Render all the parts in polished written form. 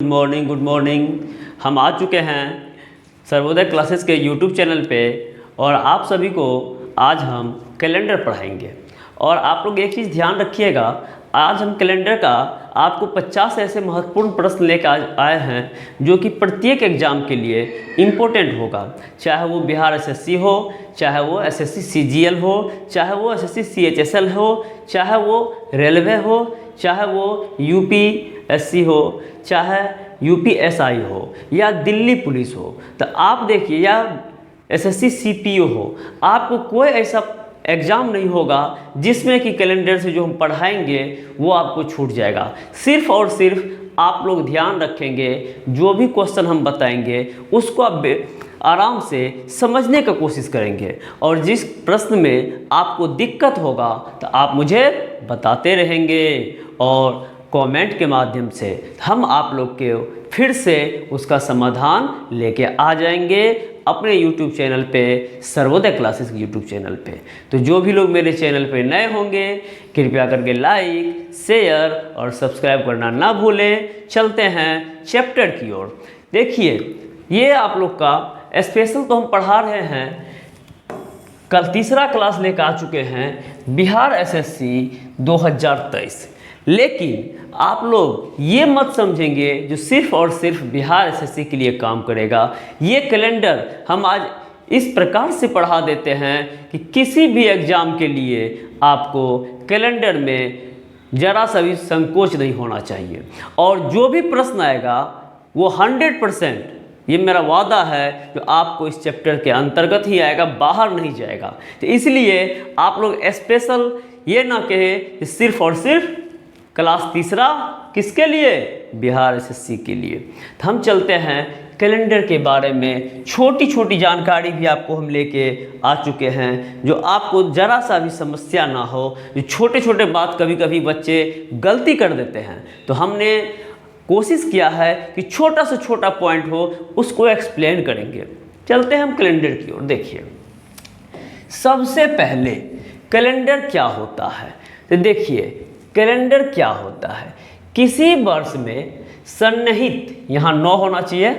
Morning, good morning. हम आ चुके हैं सर्वोदय क्लासेस के यूट्यूब चैनल पे और आप सभी को आज हम कैलेंडर पढ़ाएंगे। और आप लोग एक चीज़ ध्यान रखिएगा, आज हम कैलेंडर का आपको 50 ऐसे महत्वपूर्ण प्रश्न लेकर आए हैं जो कि प्रत्येक एग्जाम के लिए इम्पोर्टेंट होगा, चाहे वो बिहार एसएससी हो, चाहे वो एसएससी सीजीएल हो, चाहे वो एसएससी सीएचएसएल हो, चाहे वो रेलवे हो, चाहे वो यूपीएससी हो, चाहे यूपीएसआई हो या दिल्ली पुलिस हो। तो आप देखिए, या एसएससी सीपीओ हो, आपको कोई ऐसा एग्ज़ाम नहीं होगा जिसमें कि कैलेंडर से जो हम पढ़ाएंगे वो आपको छूट जाएगा। सिर्फ और सिर्फ आप लोग ध्यान रखेंगे, जो भी क्वेश्चन हम बताएंगे उसको आप आराम से समझने का कोशिश करेंगे, और जिस प्रश्न में आपको दिक्कत होगा तो आप मुझे बताते रहेंगे और कमेंट के माध्यम से हम आप लोग के फिर से उसका समाधान लेके आ जाएंगे अपने YouTube चैनल पे, सर्वोदय क्लासेस के YouTube चैनल पे। तो जो भी लोग मेरे चैनल पे नए होंगे कृपया करके लाइक, शेयर और सब्सक्राइब करना ना भूलें। चलते हैं चैप्टर की ओर। देखिए, ये आप लोग का स्पेशल तो हम पढ़ा रहे हैं, कल तीसरा क्लास लेकर आ चुके हैं बिहार एसएससी 2023। लेकिन आप लोग ये मत समझेंगे जो सिर्फ और सिर्फ बिहार एसएससी के लिए काम करेगा। ये कैलेंडर हम आज इस प्रकार से पढ़ा देते हैं कि किसी भी एग्ज़ाम के लिए आपको कैलेंडर में ज़रा सा भी संकोच नहीं होना चाहिए, और जो भी प्रश्न आएगा वो 100%, ये मेरा वादा है, जो आपको इस चैप्टर के अंतर्गत ही आएगा, बाहर नहीं जाएगा। तो इसलिए आप लोग स्पेशल ये ना कहें कि सिर्फ और सिर्फ क्लास तीसरा किसके लिए, बिहार एसएससी के लिए। तो हम चलते हैं कैलेंडर के बारे में, छोटी छोटी जानकारी भी आपको हम लेके आ चुके हैं जो आपको ज़रा सा भी समस्या ना हो। जो छोटे छोटे बात कभी कभी बच्चे गलती कर देते हैं, तो हमने कोशिश किया है कि छोटा से छोटा पॉइंट हो उसको एक्सप्लेन करेंगे। चलते हैं हम कैलेंडर की ओर। देखिए, सबसे पहले कैलेंडर क्या होता है, तो देखिए कैलेंडर क्या होता है। किसी वर्ष में सन्निहित, यहाँ 9 होना चाहिए,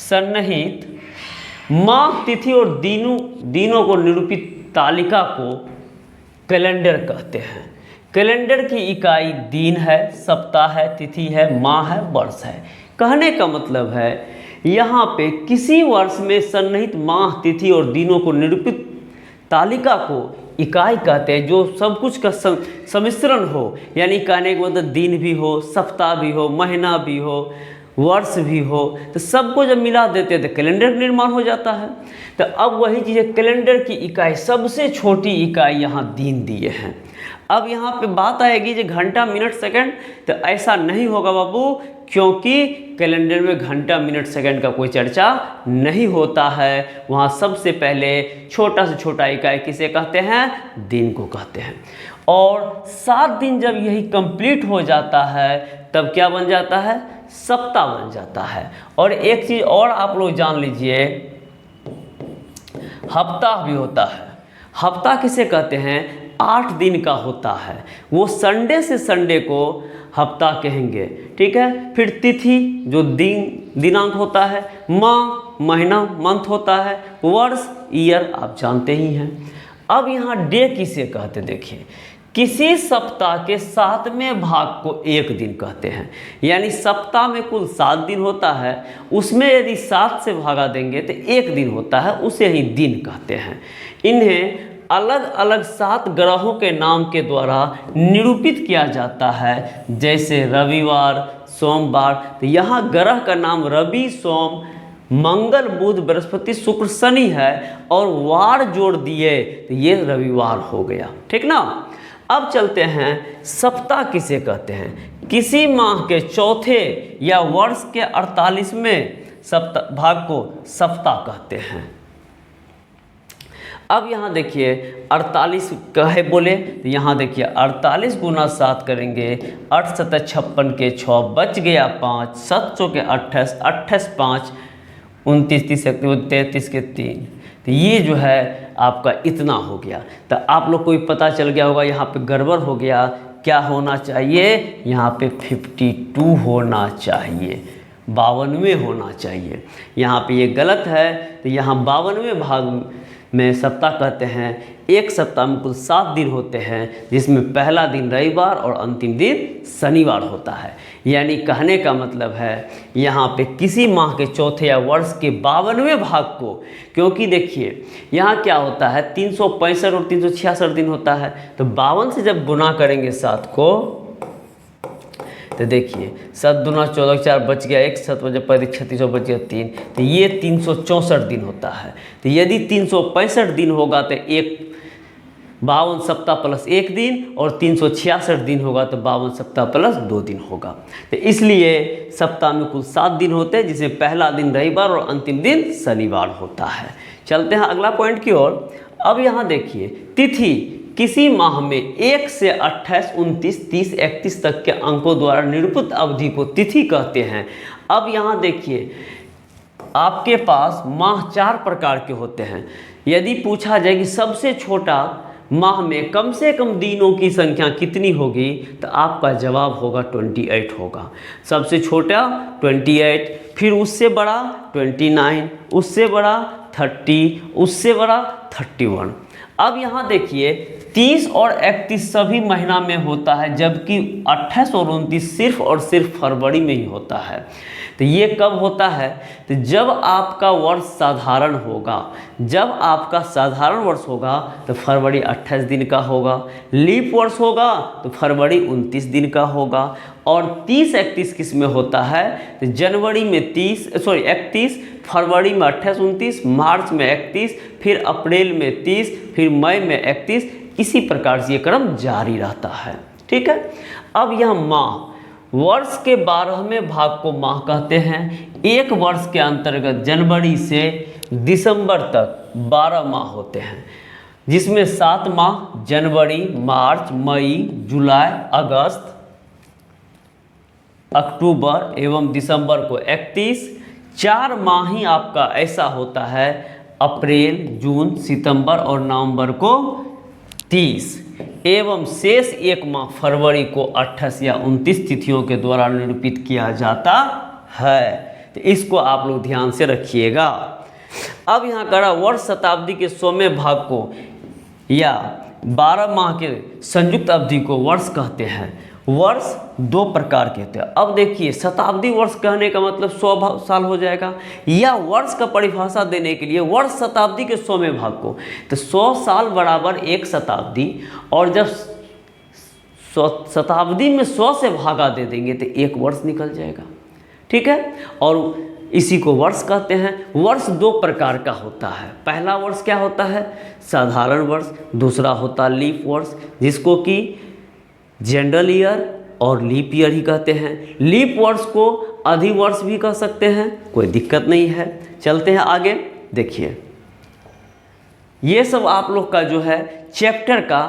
सन्निहित माह, तिथि और दिनों को निरूपित तालिका को कैलेंडर कहते हैं। कैलेंडर की इकाई दिन है, सप्ताह है, तिथि है, माह है, वर्ष है। कहने का मतलब है यहाँ पे किसी वर्ष में सन्निहित माह, तिथि और दिनों को निरूपित तालिका को इकाई कहते हैं, जो सब कुछ का सम्मिश्रण हो। यानी कहने के मतलब दिन भी हो, सप्ताह भी हो, महीना भी हो, वर्ष भी हो, तो सबको जब मिला देते हैं तो कैलेंडर निर्माण हो जाता है। तो अब वही चीज़ है, कैलेंडर की इकाई सबसे छोटी इकाई यहाँ दिन दिए हैं। अब यहाँ पे बात आएगी जो घंटा, मिनट, सेकंड, तो ऐसा नहीं होगा बाबू, क्योंकि कैलेंडर में घंटा, मिनट, सेकंड का कोई चर्चा नहीं होता है। वहाँ सबसे पहले छोटा से छोटा इकाई किसे कहते हैं, दिन को कहते हैं। और 7 दिन जब यही कंप्लीट हो जाता है तब क्या बन जाता है, सप्ताह बन जाता है। और एक चीज़ और आप लोग जान लीजिए, हफ्ता भी होता है। हफ्ता किसे कहते हैं, 8 दिन का होता है, वो संडे से संडे को हफ्ता कहेंगे, ठीक है। फिर तिथि जो दिनांक होता है, माह महीना मंथ होता है, वर्ष ईयर आप जानते ही हैं। अब यहाँ डे किसे कहते, देखिए किसी सप्ताह के 7वें भाग को एक दिन कहते हैं। यानी सप्ताह में कुल 7 दिन होता है, उसमें यदि 7 से भागा देंगे तो एक दिन होता है, उसे ही दिन कहते हैं। इन्हें अलग अलग 7 ग्रहों के नाम के द्वारा निरूपित किया जाता है, जैसे रविवार, सोमवार। तो यहाँ ग्रह का नाम रवि, सोम, मंगल, बुध, बृहस्पति, शुक्र, शनि है, और वार जोड़ दिए तो ये रविवार हो गया, ठीक ना। अब चलते हैं, सप्ताह किसे कहते हैं, किसी माह के चौथे या वर्ष के 48वें सप्ताह भाग को सप्ताह कहते हैं। अब यहाँ देखिए 48 कहे बोले, तो यहाँ देखिए 48 गुना 7 करेंगे, 8 7 56 के 6, बच गया 5, 7 चौके 28, 28 5 29 30 33 के 3। तो ये जो है आपका इतना हो गया। तो आप लोग को भी पता चल गया होगा यहाँ पे गड़बड़ हो गया, क्या होना चाहिए, यहाँ पे 52 होना चाहिए। 52वें होना चाहिए। यहाँ पे ये गलत है, तो यहाँ 52वें भाग में सप्ताह कहते हैं। एक सप्ताह में कुल 7 दिन होते हैं, जिसमें पहला दिन रविवार और अंतिम दिन शनिवार होता है। यानी कहने का मतलब है यहाँ पे किसी माह के चौथे या वर्ष के 52वें भाग को, क्योंकि देखिए यहाँ क्या होता है 365 और 366 दिन होता है, तो 52 से जब गुना करेंगे 7 को, तो देखिए 7 दूना 14, 4 बच गया 1, 7 बजे 35, 36 बच गया 3, तो ये 364 दिन होता है। तो यदि 365 दिन होगा तो 52 सप्ताह प्लस 1 दिन, और 366 दिन होगा तो 52 सप्ताह प्लस 2 दिन होगा। तो इसलिए सप्ताह में कुल 7 दिन होते हैं, जिसमें पहला दिन रविवार और अंतिम दिन शनिवार होता है। चलते हैं अगला पॉइंट की ओर। अब यहाँ देखिए तिथि किसी माह में 1 से 28, 29, 30, 31 तक के अंकों द्वारा निरूपित अवधि को तिथि कहते हैं। अब यहाँ देखिए आपके पास माह 4 प्रकार के होते हैं। यदि पूछा जाए कि सबसे छोटा माह में कम से कम दिनों की संख्या कितनी होगी, तो आपका जवाब होगा 28 होगा। सबसे छोटा 28, फिर उससे बड़ा 29, उससे बड़ा 30, उससे बड़ा 31। अब यहाँ देखिए 30 और 31 सभी महीना में होता है, जबकि 28 और 29 सिर्फ और सिर्फ फरवरी में ही होता है। तो ये कब होता है, तो जब आपका वर्ष साधारण होगा। जब आपका साधारण वर्ष होगा तो फरवरी 28 दिन का होगा, लीप वर्ष होगा तो फरवरी 29 दिन का होगा। और 30-31 किस में होता है, तो जनवरी में 31, फरवरी में 28-29, मार्च में 31, फिर अप्रैल में 30, फिर मई में 31। इसी प्रकार से ये क्रम जारी रहता है। ठीक है। अब यह माह, वर्ष के 12वें भाग को माह कहते हैं। एक वर्ष के अंतर्गत जनवरी से दिसंबर तक 12 माह होते हैं, जिसमें 7 माह जनवरी, मार्च, मई, जुलाई, अगस्त, अक्टूबर एवं दिसंबर को 31। 4 माह ही आपका ऐसा होता है, अप्रैल, जून, सितंबर और नवंबर को 30, एवं शेष 1 माह फरवरी को 28 या 29 तिथियों के द्वारा निरूपित किया जाता है। तो इसको आप लोग ध्यान से रखिएगा। अब यहाँ करा वर्ष शताब्दी के 100वें भाग को या 12 माह के संयुक्त अवधि को वर्ष कहते हैं। वर्ष 2 प्रकार के होते हैं। अब देखिए शताब्दी वर्ष कहने का मतलब 100 साल हो जाएगा, या वर्ष का परिभाषा देने के लिए वर्ष शताब्दी के 100वें भाग को, तो 100 साल बराबर 1 शताब्दी, और जब शताब्दी में 100 से भागा दे देंगे तो 1 वर्ष निकल जाएगा। ठीक है। और इसी को वर्ष कहते हैं। वर्ष 2 प्रकार का होता है। पहला वर्ष क्या होता है, साधारण वर्ष। दूसरा होता है लीप वर्ष, जिसको कि जनरल ईयर और लीप ईयर ही कहते हैं। लीप वर्ष को अधिवर्ष भी कह सकते हैं, कोई दिक्कत नहीं है। चलते हैं आगे। देखिए ये सब आप लोग का जो है चैप्टर का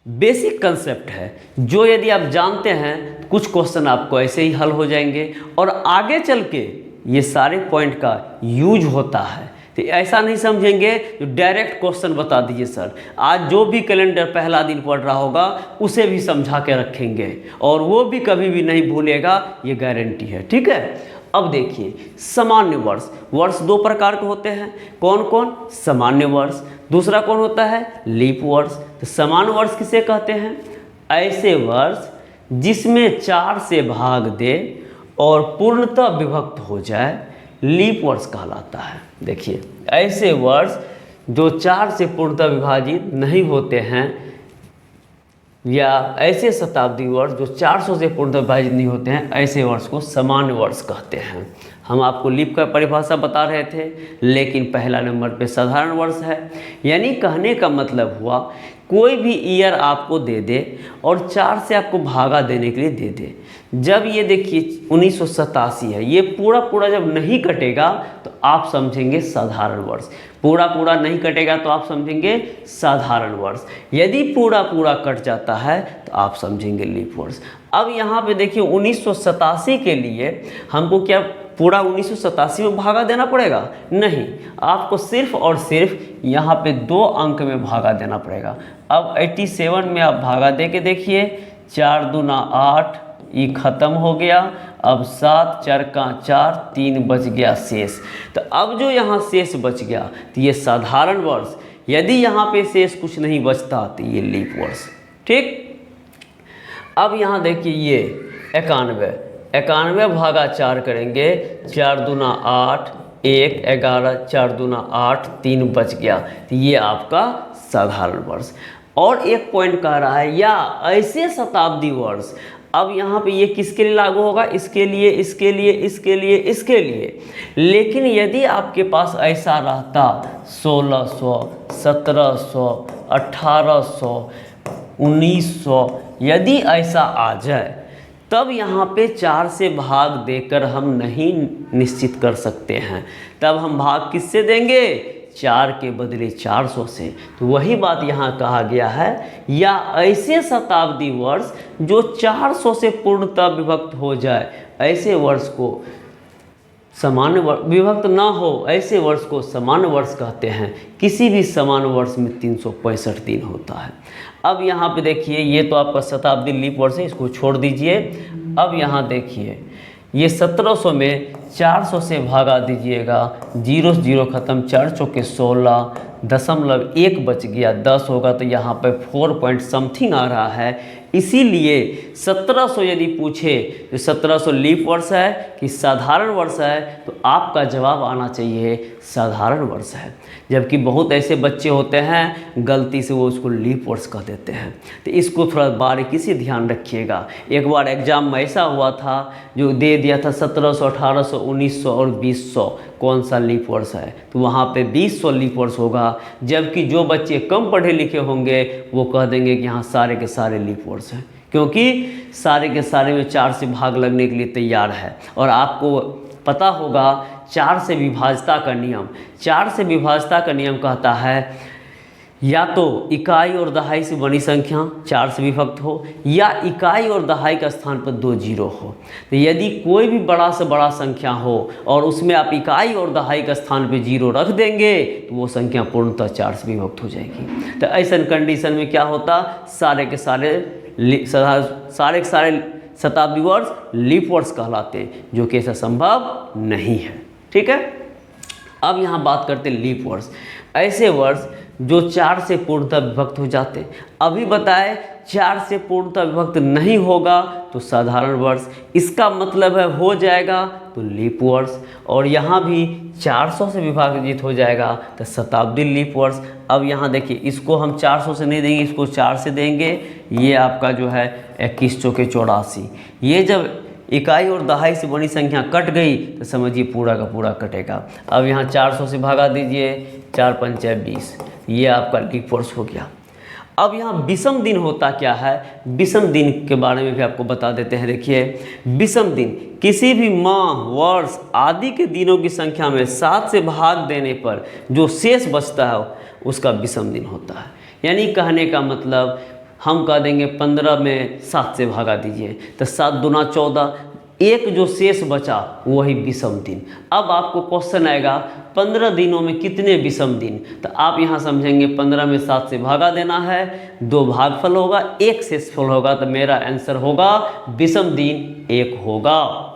बेसिक कंसेप्ट है, जो यदि आप जानते हैं कुछ क्वेश्चन आपको ऐसे ही हल हो जाएंगे, और आगे चल के ये सारे पॉइंट का यूज होता है। तो ऐसा नहीं समझेंगे जो डायरेक्ट क्वेश्चन बता दीजिए सर। आज जो भी कैलेंडर पहला दिन पढ़ रहा होगा उसे भी समझा के रखेंगे, और वो भी कभी भी नहीं भूलेगा, ये गारंटी है। ठीक है। अब देखिए सामान्य वर्ष। वर्ष 2 प्रकार के होते हैं। कौन कौन, सामान्य वर्ष। दूसरा कौन होता है, लीप वर्ष। तो सामान्य वर्ष किसे कहते हैं, ऐसे वर्ष जिसमें 4 से भाग दे और पूर्णतः विभक्त हो जाए, लीप वर्ष कहलाता है। देखिए ऐसे वर्ष जो 4 से पूर्णतः विभाजित नहीं होते हैं, या ऐसे शताब्दी वर्ष जो 400 से पूर्णतः विभाजित नहीं होते हैं, ऐसे वर्ष को सामान्य वर्ष कहते हैं। हम आपको लीप का परिभाषा बता रहे थे, लेकिन पहला नंबर पे साधारण वर्ष है। यानी कहने का मतलब हुआ कोई भी ईयर आपको दे दे और 4 से आपको भागा देने के लिए दे दे। जब ये देखिए 1987 है, ये पूरा जब नहीं कटेगा तो आप समझेंगे साधारण वर्ष। पूरा नहीं कटेगा तो आप समझेंगे साधारण वर्ष। यदि पूरा कट जाता है तो आप समझेंगे लीप वर्ष। अब यहाँ पे देखिए 1987 के लिए हमको क्या पूरा 1987 में भागा देना पड़ेगा? नहीं, आपको सिर्फ और सिर्फ यहाँ पे 2 अंक में भागा देना पड़ेगा। अब 87 में आप भागा दे के देखिए, 4 दूना 8, ये खत्म हो गया। अब 7 4 का 4, 3 बच गया शेष। तो अब जो यहाँ शेष बच गया तो ये साधारण वर्ष, यदि यहाँ पे शेष कुछ नहीं बचता तो ये लीप वर्ष। ठीक, अब यहाँ देखिए ये 91, 91 भागा 4 करेंगे, 4 दूना 8, 1 11, 4 दूना 8, 3 बच गया, तो ये आपका साधारण वर्ष। और एक पॉइंट कह रहा है या ऐसे शताब्दी वर्ष। अब यहाँ पे ये किसके लिए लागू होगा? इसके लिए, इसके लिए, इसके लिए, इसके लिए। लेकिन यदि आपके पास ऐसा रहता 1600, 1700, 1800, 1900, यदि ऐसा आ जाए तब यहाँ पे 4 से भाग देकर हम नहीं निश्चित कर सकते हैं। तब हम भाग किससे देंगे? 4 के बदले 400 से। तो वही बात यहाँ कहा गया है, या ऐसे शताब्दी वर्ष जो 400 से पूर्णतः विभक्त हो जाए, ऐसे वर्ष को सामान्य वर्ष, विभक्त ना हो ऐसे वर्ष को सामान्य वर्ष कहते हैं। किसी भी सामान्य वर्ष में 365 दिन होता है। अब यहाँ पे देखिए, ये तो आपका शताब्दी लीप वर्ष है, इसको छोड़ दीजिए। अब यहाँ देखिए, ये 1700 में 400 से भागा दीजिएगा, 0 से 0 खत्म, 4 चौके 16, 0.1 बच गया, 10 होगा तो यहाँ पे 4 पॉइंट समथिंग आ रहा है। इसीलिए 1700 यदि पूछे तो 1700 लीप वर्ष है कि साधारण वर्ष है, तो आपका जवाब आना चाहिए साधारण वर्ष है। जबकि बहुत ऐसे बच्चे होते हैं गलती से वो उसको लीप वर्ष कह देते हैं, तो इसको थोड़ा बारीकी से ध्यान रखिएगा। एक बार एग्जाम में ऐसा हुआ था जो दे दिया था 1700, 1800, 1900 और 2000 कौन सा लीप वर्ष है, तो वहाँ पे 2000 लीप वर्ष होगा। जबकि जो बच्चे कम पढ़े लिखे होंगे वो कह देंगे कि यहाँ सारे के सारे लीप वर्ष हैं, क्योंकि सारे के सारे में 4 से भाग लगने के लिए तैयार है। और आपको पता होगा 4 से विभाजता का नियम, 4 से विभाजता का नियम कहता है या तो इकाई और दहाई से बनी संख्या 4 से विभक्त हो, या इकाई और दहाई का स्थान पर 2 जीरो हो। तो यदि कोई भी बड़ा से बड़ा संख्या हो और उसमें आप इकाई और दहाई का स्थान पर 0 रख देंगे तो वो संख्या पूर्णतः 4 से विभक्त हो जाएगी। तो ऐसा कंडीशन में क्या होता, सारे के सारे शताब्दी वर्ष लीप वर्ष कहलाते, जो कि ऐसा संभव नहीं है। ठीक है, अब यहाँ बात करते हैं लीप वर्ष, ऐसे वर्ष जो 4 से पूर्णतः विभक्त हो जाते। अभी बताए 4 से पूर्णतः विभक्त नहीं होगा तो साधारण वर्ष, इसका मतलब है हो जाएगा तो लीप वर्ष। और यहाँ भी 400 से विभाजित हो जाएगा तो शताब्दी लीप वर्ष। अब यहाँ देखिए, इसको हम 400 से नहीं देंगे, इसको 4 से देंगे। ये आपका जो है 21 चौके 84। ये जब इकाई और दहाई से बनी संख्या कट गई तो समझिए पूरा का पूरा कटेगा। अब यहाँ 400 से भगा दीजिए, 4 पंचे 20, ये आपका लीप वर्ष हो गया। अब यहाँ विषम दिन होता क्या है, विषम दिन के बारे में भी आपको बता देते हैं। देखिए, विषम दिन किसी भी माह, वर्ष आदि के दिनों की संख्या में 7 से भाग देने पर जो शेष बचता है उसका विषम दिन होता है। यानी कहने का मतलब हम कह देंगे 15 में 7 से भागा दीजिए तो 7 दूना 14, एक जो शेष बचा वही विषम दिन। अब आपको क्वेश्चन आएगा 15 दिनों में कितने विषम दिन, तो आप यहाँ समझेंगे 15 में 7 से भागा देना है, 2 भागफल होगा, 1 शेषफल होगा, तो मेरा आंसर होगा विषम दिन 1 होगा।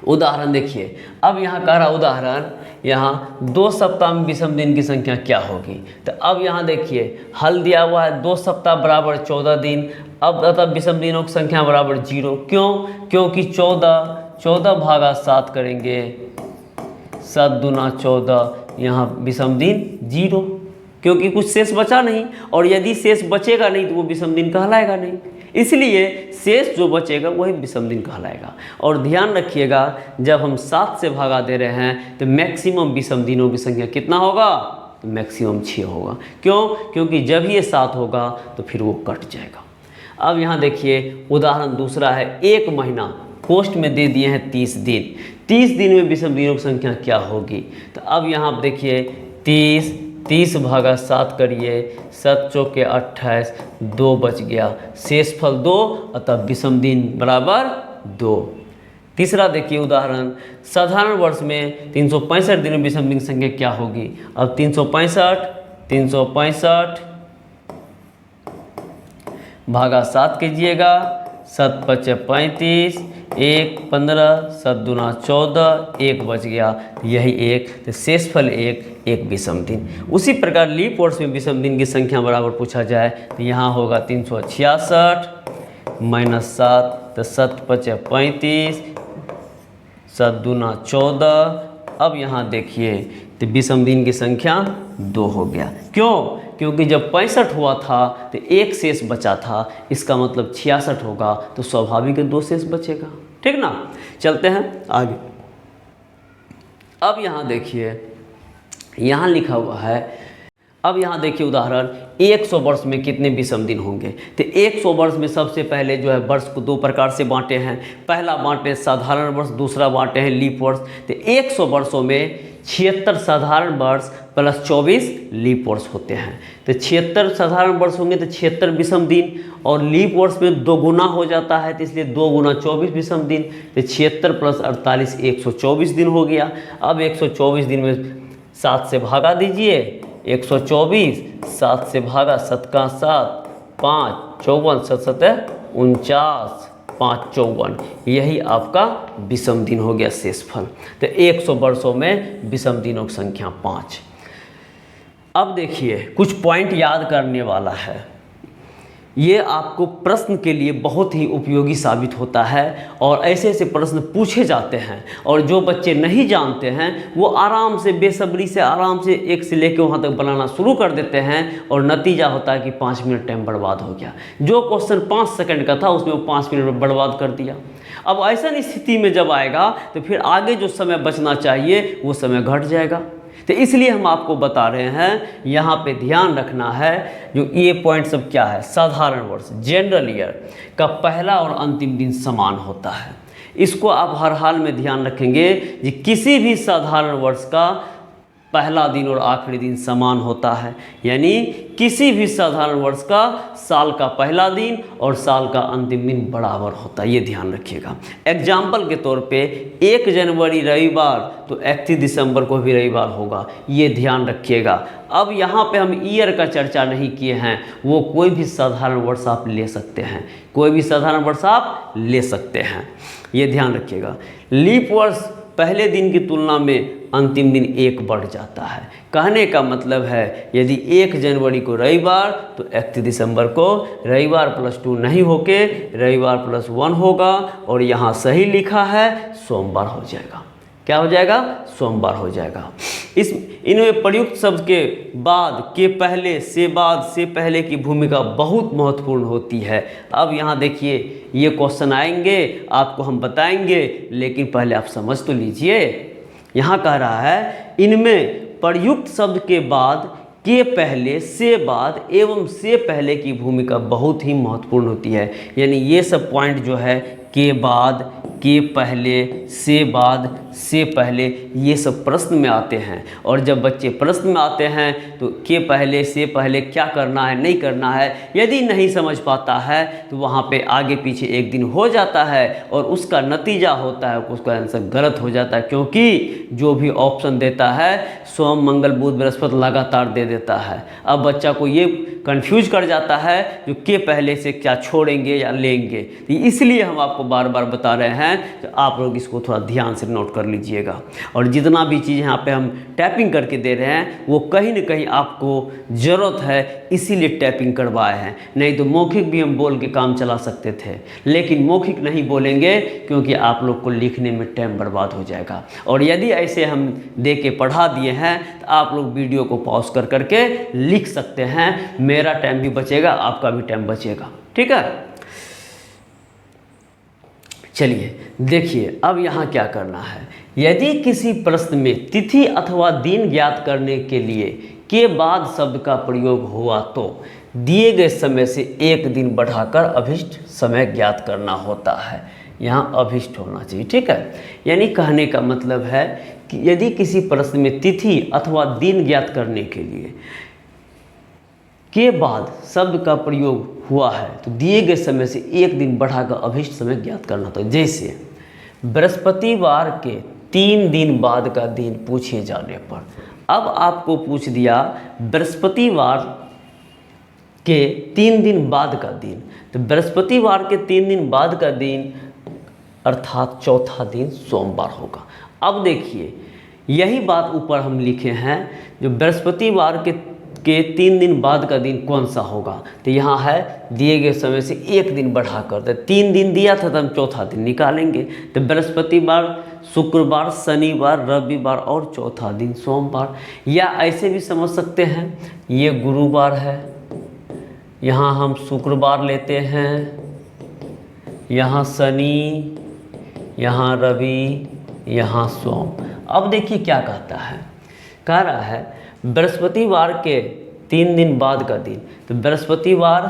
उदाहरण देखिए, अब यहाँ कह रहा उदाहरण, यहाँ 2 सप्ताह में विषम दिन की संख्या क्या होगी। तो अब यहाँ देखिए हल दिया हुआ है, 2 सप्ताह बराबर 14 दिन। अब अतः विषम दिनों की संख्या बराबर 0। क्यों? क्योंकि 14 भागा 7 करेंगे, 7 दूना 14, यहाँ विषम दिन 0, क्योंकि कुछ शेष बचा नहीं। और यदि शेष बचेगा नहीं तो वो विषम दिन कहलाएगा नहीं, इसलिए शेष जो बचेगा वही विषम दिन कहलाएगा। और ध्यान रखिएगा, जब हम 7 से भागा दे रहे हैं तो मैक्सिमम विषम दिनों की संख्या कितना होगा, तो मैक्सिमम 6 होगा। क्यों? क्योंकि जब ये 7 होगा तो फिर वो कट जाएगा। अब यहाँ देखिए उदाहरण दूसरा है, 1 महीना पोस्ट में दे दिए हैं 30 दिन, 30 दिन में विषम दिनों की संख्या क्या होगी। तो अब यहाँ आप देखिए 30 भागा 7 करिए, 7 चौके 28, 2 बच गया, शेषफल 2, अतः विषम दिन बराबर 2। तीसरा देखिए उदाहरण, साधारण वर्ष में 365 दिन में विषम दिन की संख्या क्या होगी। अब 365 भागा 7 कीजिएगा, 7 पचे 35, 1 15, 7 दूना 14, 1 बच गया, यही 1, तो शेषफल 1 विषम दिन। उसी प्रकार लीप वर्ष में विषम दिन की संख्या बराबर पूछा जाए तो यहाँ होगा 366 माइनस 7, तो 7 पचे 35, 7 दूना 14। अब यहाँ देखिए तो विषम दिन की संख्या 2 हो गया। क्यों? क्योंकि जब 65 हुआ था तो 1 शेष बचा था, इसका मतलब 66 होगा, तो स्वाभाविक है 2 शेष बचेगा। ठीक ना, चलते हैं आगे। अब यहाँ देखिए, यहाँ लिखा हुआ है, अब यहाँ देखिए उदाहरण 100 वर्ष में कितने विषम दिन होंगे। तो 100 वर्ष में सबसे पहले जो है वर्ष को 2 प्रकार से बांटे हैं। पहला बांटे साधारण वर्ष, दूसरा बांटे हैं लीप वर्ष। तो 100 वर्षों में 76 साधारण वर्ष प्लस 24 लीप वर्ष होते हैं। तो 76 साधारण वर्ष होंगे तो 76 विषम दिन, और लीप वर्ष में 2 गुना हो जाता है, तो इसलिए 2 गुना 24 विषम दिन। तो 76 प्लस 48 124 दिन हो गया। अब 124 दिन में 7 से भागा दीजिए, 124, 7 से भागा, 7 का 7, 5 54, 7 7 49, 5 54, यही आपका विषम दिन हो गया शेषफल। तो 100 वर्षों में विषम दिनों की संख्या 5। अब देखिए कुछ पॉइंट याद करने वाला है, ये आपको प्रश्न के लिए बहुत ही उपयोगी साबित होता है, और ऐसे ऐसे प्रश्न पूछे जाते हैं, और जो बच्चे नहीं जानते हैं वो आराम से बेसब्री से आराम से 1 से लेकर वहाँ तक बनाना शुरू कर देते हैं, और नतीजा होता है कि 5 मिनट टाइम बर्बाद हो गया। जो क्वेश्चन 5 सेकंड का था उसमें वो 5 मिनट बर्बाद कर दिया। अब ऐसा स्थिति में जब आएगा तो फिर आगे जो समय बचना चाहिए वो समय घट जाएगा। तो इसलिए हम आपको बता रहे हैं, यहाँ पे ध्यान रखना है, जो ये पॉइंट सब क्या है। साधारण वर्ष जनरल ईयर का पहला और अंतिम दिन समान होता है, इसको आप हर हाल में ध्यान रखेंगे कि किसी भी साधारण वर्ष का पहला दिन और आखिरी दिन समान होता है। यानी किसी भी साधारण वर्ष का साल का पहला दिन और साल का अंतिम दिन बराबर होता है, ये ध्यान रखिएगा। एग्जाम्पल के तौर पे 1 जनवरी रविवार तो 31 दिसंबर को भी रविवार होगा, ये ध्यान रखिएगा। अब यहाँ पे हम ईयर का चर्चा नहीं किए हैं, वो कोई भी साधारण वर्ष आप ले सकते हैं, कोई भी साधारण वर्ष आप ले सकते हैं, ये ध्यान रखिएगा। लीप वर्ष पहले दिन की तुलना में अंतिम दिन 1 बढ़ जाता है। कहने का मतलब है यदि 1 जनवरी को रविवार तो 31 दिसंबर को रविवार +2 नहीं होके रविवार +1 होगा, और यहाँ सही लिखा है सोमवार हो जाएगा। क्या हो जाएगा? सोमवार हो जाएगा। इनमें प्रयुक्त शब्द के बाद, के पहले, से बाद, से पहले की भूमिका बहुत महत्वपूर्ण होती है। अब यहाँ देखिए ये क्वेश्चन आएंगे, आपको हम बताएंगे, लेकिन पहले आप समझ तो लीजिए। यहाँ कह रहा है इनमें प्रयुक्त शब्द के बाद, के पहले, से बाद एवं से पहले की भूमिका बहुत ही महत्वपूर्ण होती है। यानी ये सब पॉइंट जो है के बाद, के पहले, से बाद, से पहले, ये सब प्रश्न में आते हैं। और जब बच्चे प्रश्न में आते हैं तो के पहले, से पहले क्या करना है, नहीं करना है, यदि नहीं समझ पाता है तो वहाँ पे आगे पीछे एक दिन हो जाता है, और उसका नतीजा होता है उसका आंसर गलत हो जाता है, क्योंकि जो भी ऑप्शन देता है सोम मंगल बुध बृहस्पति लगातार दे देता है। अब बच्चा को ये कंफ्यूज कर जाता है जो के पहले से क्या छोड़ेंगे या लेंगे। तो इसलिए हम आपको बार बार बता रहे हैं, तो आप लोग इसको थोड़ा ध्यान से नोट कर लीजिएगा। और जितना भी चीज़ यहाँ पे हम टैपिंग करके दे रहे हैं वो कहीं ना कहीं आपको ज़रूरत है, इसीलिए टैपिंग करवाए हैं। नहीं तो मौखिक भी हम बोल के काम चला सकते थे, लेकिन मौखिक नहीं बोलेंगे क्योंकि आप लोग को लिखने में टाइम बर्बाद हो जाएगा। और यदि ऐसे हम दे के पढ़ा दिए हैं तो आप लोग वीडियो को पॉज कर करके लिख सकते हैं, मेरा टाइम भी बचेगा, आपका भी टाइम बचेगा। ठीक है, चलिए देखिए अब यहाँ क्या करना है। यदि किसी प्रश्न में तिथि अथवा दिन ज्ञात करने के लिए के बाद शब्द का प्रयोग हुआ तो दिए गए समय से 1 दिन बढ़ाकर अभिष्ट समय ज्ञात करना होता है। यहाँ अभिष्ट होना चाहिए। ठीक है, यानी कहने का मतलब है कि यदि किसी प्रश्न में तिथि अथवा दिन ज्ञात करने के लिए के बाद शब्द का प्रयोग हुआ है तो दिए गए समय से 1 दिन बढ़ाकर अभिष्ट समय ज्ञात करना होता है। जैसे बृहस्पतिवार के 3 दिन बाद का दिन पूछे जाने पर, अब आपको पूछ दिया बृहस्पतिवार के 3 दिन बाद का दिन, तो बृहस्पतिवार के 3 दिन बाद का दिन अर्थात चौथा दिन सोमवार होगा। अब देखिए यही बात ऊपर हम लिखे हैं, जो बृहस्पतिवार के 3 दिन बाद का दिन कौन सा होगा, तो यहाँ है दिए गए समय से 1 दिन बढ़ा कर, तो 3 दिन दिया था तो हम चौथा दिन निकालेंगे। तो बृहस्पतिवार, शुक्रवार, शनिवार, रविवार और चौथा दिन सोमवार। या ऐसे भी समझ सकते हैं, ये गुरुवार है, यहाँ हम शुक्रवार लेते हैं, यहाँ शनि, यहाँ रवि, यहाँ सोम। अब देखिए क्या कहता है, कह रहा है बृहस्पतिवार के 3 दिन बाद का दिन, तो बृहस्पतिवार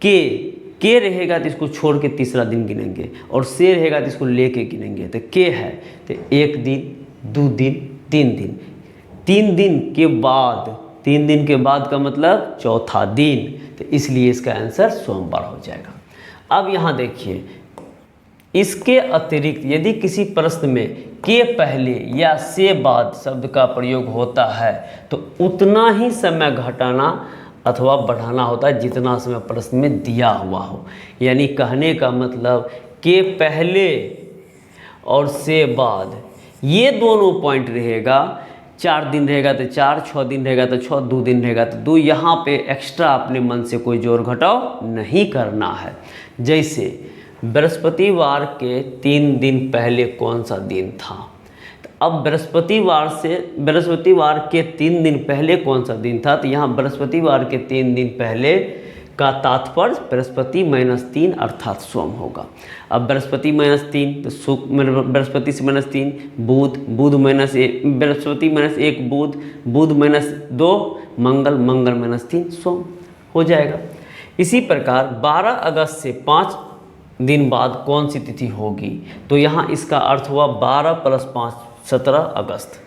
के रहेगा तो इसको छोड़ के तीसरा दिन गिनेंगे, और से रहेगा तो इसको लेके गिनेंगे। तो के है तो 1 दिन, 2 दिन, 3 दिन, 3 दिन के बाद, 3 दिन के बाद का मतलब चौथा दिन, तो इसलिए इसका आंसर सोमवार हो जाएगा। अब यहाँ देखिए, इसके अतिरिक्त यदि किसी प्रश्न में के पहले या से बाद शब्द का प्रयोग होता है तो उतना ही समय घटाना अथवा बढ़ाना होता है जितना समय प्रश्न में दिया हुआ हो। यानी कहने का मतलब के पहले और से बाद ये दोनों पॉइंट रहेगा। 4 दिन रहेगा तो 4, 6 दिन रहेगा तो 6, 2 दिन रहेगा तो 2। यहाँ पे एक्स्ट्रा अपने मन से कोई जोड़ घटाव नहीं करना है। जैसे बृहस्पतिवार के 3 दिन पहले कौन सा दिन था, तो अब बृहस्पतिवार के 3 दिन पहले कौन सा दिन था, तो यहाँ बृहस्पतिवार के 3 दिन पहले का तात्पर्य बृहस्पति -3 अर्थात सोम होगा। अब बृहस्पति -3 तो बृहस्पति से -3 बुध, बुध -1 बृहस्पति -1 बुध, बुध -2 मंगल, मंगल -3 सोम हो जाएगा। इसी प्रकार 12 अगस्त से 5 दिन बाद कौन सी तिथि होगी, तो यहाँ इसका अर्थ हुआ 12 + 5 17 अगस्त।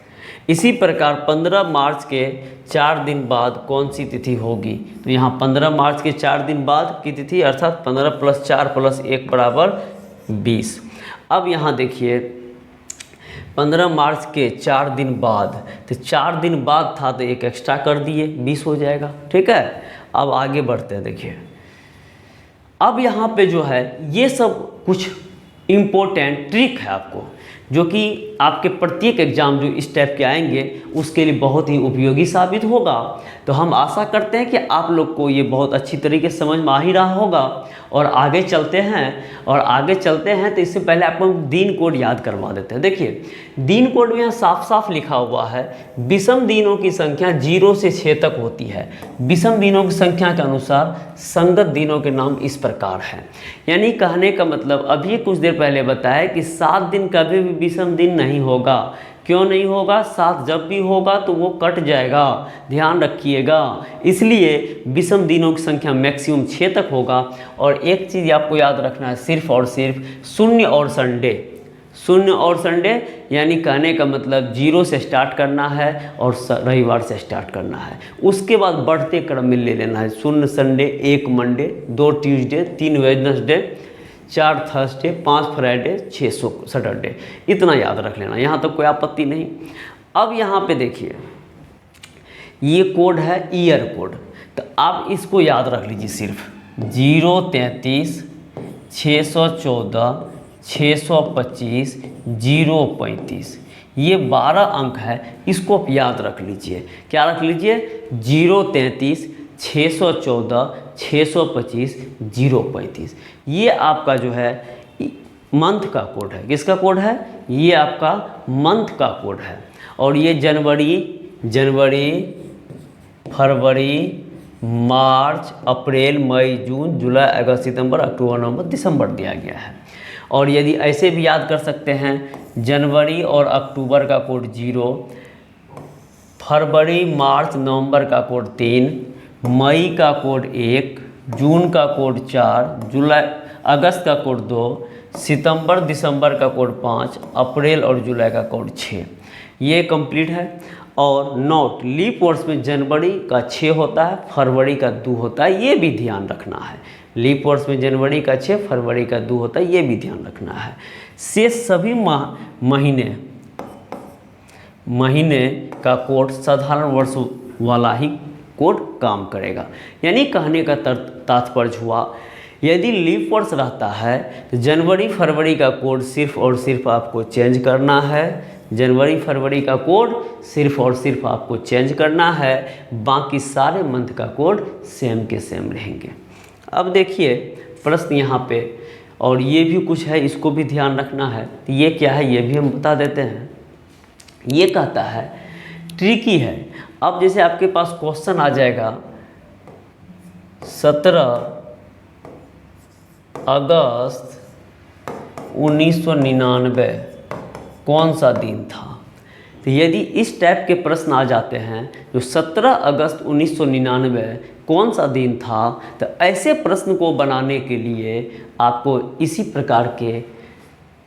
इसी प्रकार 15 मार्च के 4 दिन बाद कौन सी तिथि होगी, तो यहाँ 15 मार्च के 4 दिन बाद की तिथि अर्थात 15 + 4 + 1 = 20। अब यहाँ देखिए 15 मार्च के 4 दिन बाद, तो 4 दिन बाद था तो एक एक्स्ट्रा कर दिए 20 हो जाएगा। ठीक है, अब आगे बढ़ते हैं। देखिए अब यहाँ पे जो है ये सब कुछ इम्पोर्टेंट ट्रिक है आपको, जो कि आपके प्रत्येक एग्ज़ाम जो इस टाइप के आएंगे उसके लिए बहुत ही उपयोगी साबित होगा। तो हम आशा करते हैं कि आप लोग को ये बहुत अच्छी तरीके से समझ में आ ही रहा होगा। और आगे चलते हैं तो इससे पहले आपको हम दिन कोड याद करवा देते हैं। देखिए दिन कोड में यहाँ साफ साफ लिखा हुआ है, विषम दिनों की संख्या 0 से 6 तक होती है। विषम दिनों की संख्या के अनुसार संगत दिनों के नाम इस प्रकार हैं। यानी कहने का मतलब अभी कुछ देर पहले बताया कि 7 दिन कभी भी विषम दिन नहीं होगा। क्यों नहीं होगा? 7 जब भी होगा तो वो कट जाएगा, ध्यान रखिएगा। इसलिए विषम दिनों की संख्या मैक्सिमम 6 तक होगा। और एक चीज़ आपको याद रखना है, सिर्फ और सिर्फ शून्य और संडे, शून्य और संडे, यानी कहने का मतलब 0 से स्टार्ट करना है और रविवार से स्टार्ट करना है। उसके बाद बढ़ते क्रम में ले लेना है, शून्य Sunday, 1 Monday, 2 Tuesday, 3 Wednesday, 4 Thursday, 5 Friday, 6 Saturday. इतना याद रख लेना, यहाँ तक कोई आपत्ति नहीं। अब यहाँ पे देखिए ये कोड है ईयर कोड, तो आप इसको याद रख लीजिए सिर्फ 033 614 625 035। ये 12 अंक है, इसको आप याद रख लीजिए। क्या रख लीजिए? 033 614 625 035। ये आपका जो है मंथ का कोड है। किसका कोड है? ये आपका मंथ का कोड है। और ये जनवरी, फरवरी, मार्च, अप्रैल, मई, जून, जुलाई, अगस्त, सितंबर, अक्टूबर, नवंबर, दिसंबर दिया गया है। और यदि ऐसे भी याद कर सकते हैं, जनवरी और अक्टूबर का कोड 0, फरवरी, मार्च, नवंबर का कोड 3, मई का कोड 1, जून का कोड 4, जुलाई अगस्त का कोड 2, सितंबर दिसंबर का कोड 5, अप्रैल और जुलाई का कोड 6। ये कंप्लीट है। और नोट, लीप वर्ष में जनवरी का 6 होता है, फरवरी का 2 होता है, ये भी ध्यान रखना है। लीप वर्ष में जनवरी का 6, फरवरी का 2 होता है, ये भी ध्यान रखना है। से सभी महीने का कोड साधारण वर्ष वाला ही कोड काम करेगा। यानी कहने का तात्पर्य हुआ, यदि लीप वर्ष रहता है तो जनवरी फरवरी का कोड सिर्फ और सिर्फ आपको चेंज करना है। जनवरी फरवरी का कोड सिर्फ और सिर्फ आपको चेंज करना है, बाकी सारे मंथ का कोड सेम के सेम रहेंगे। अब देखिए प्रश्न यहाँ पे, और ये भी कुछ है, इसको भी ध्यान रखना है। तो ये क्या है ये भी हम बता देते हैं। ये कहता है ट्रिकी है। अब जैसे आपके पास क्वेश्चन आ जाएगा 17 अगस्त 1999 कौन सा दिन था। तो यदि इस टाइप के प्रश्न आ जाते हैं जो 17 अगस्त 1999 कौन सा दिन था, तो ऐसे प्रश्न को बनाने के लिए आपको इसी प्रकार के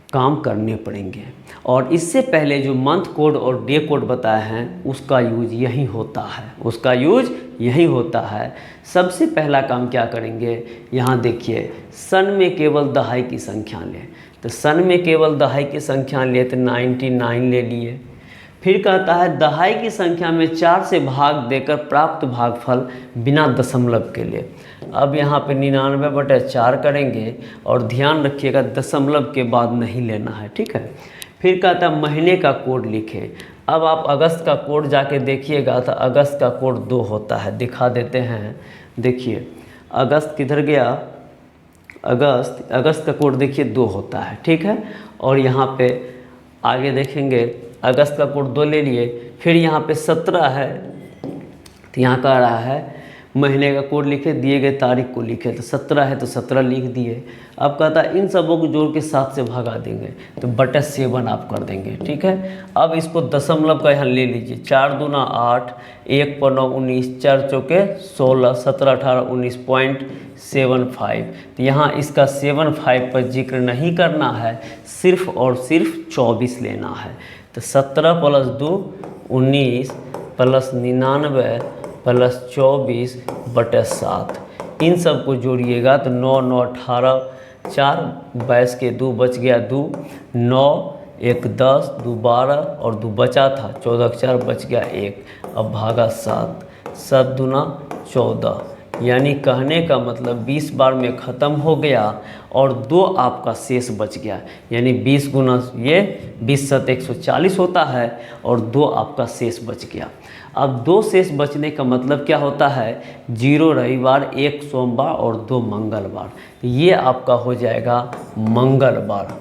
काम करने पड़ेंगे। और इससे पहले जो मंथ कोड और डे कोड बताए हैं उसका यूज यही होता है, उसका यूज यही होता है। सबसे पहला काम क्या करेंगे, यहाँ देखिए सन में केवल दहाई की संख्या लें। तो सन में केवल दहाई की संख्या ले तो 99 ले लिए। फिर कहता है दहाई की संख्या में 4 से भाग देकर प्राप्त भागफल बिना दशमलव के लिए। अब यहाँ पे 99/4 करेंगे और ध्यान रखिएगा दशमलव के बाद नहीं लेना है, ठीक है। फिर कहता है महीने का कोड लिखें। अब आप अगस्त का कोड जाके देखिएगा तो अगस्त का कोड 2 होता है, दिखा देते हैं। देखिए अगस्त किधर गया, अगस्त का कोड देखिए 2 होता है, ठीक है। और यहाँ पे आगे देखेंगे अगस्त का कोड 2 ले लिए। फिर यहाँ पे 17 है तो यहाँ कह रहा है महीने का कोड लिखे, दिए गए तारीख को लिखे। तो 17 है तो 17 लिख दिए। अब कहता है इन सबों को जोड़ के 7 से भगा देंगे तो बटा 7 आप कर देंगे, ठीक है। अब इसको दशमलव का यहाँ ले लीजिए। 4 दूना 8, 1 पर 9 19, 4 चौके 16, 17 18 19.75। तो यहाँ इसका 75 पर जिक्र नहीं करना है, सिर्फ और सिर्फ 24 लेना है। तो 17 + 2 19 + 99 + 24/7। इन सब को जोड़िएगा तो 9 9 18, 4 22 के 2 बच गया 2, 9 1 10, 2 12 और 2 बचा था 14 के 4 बच गया 1। अब भागा 7, 7 दूना 14। यानी कहने का मतलब 20 बार में ख़त्म हो गया और 2 आपका शेष बच गया। यानी 20 गुना ये 20 7 140 होता है और 2 आपका शेष बच गया। अब 2 शेष बचने का मतलब क्या होता है, 0 रविवार, 1 सोमवार और 2 मंगलवार। ये आपका हो जाएगा मंगलवार,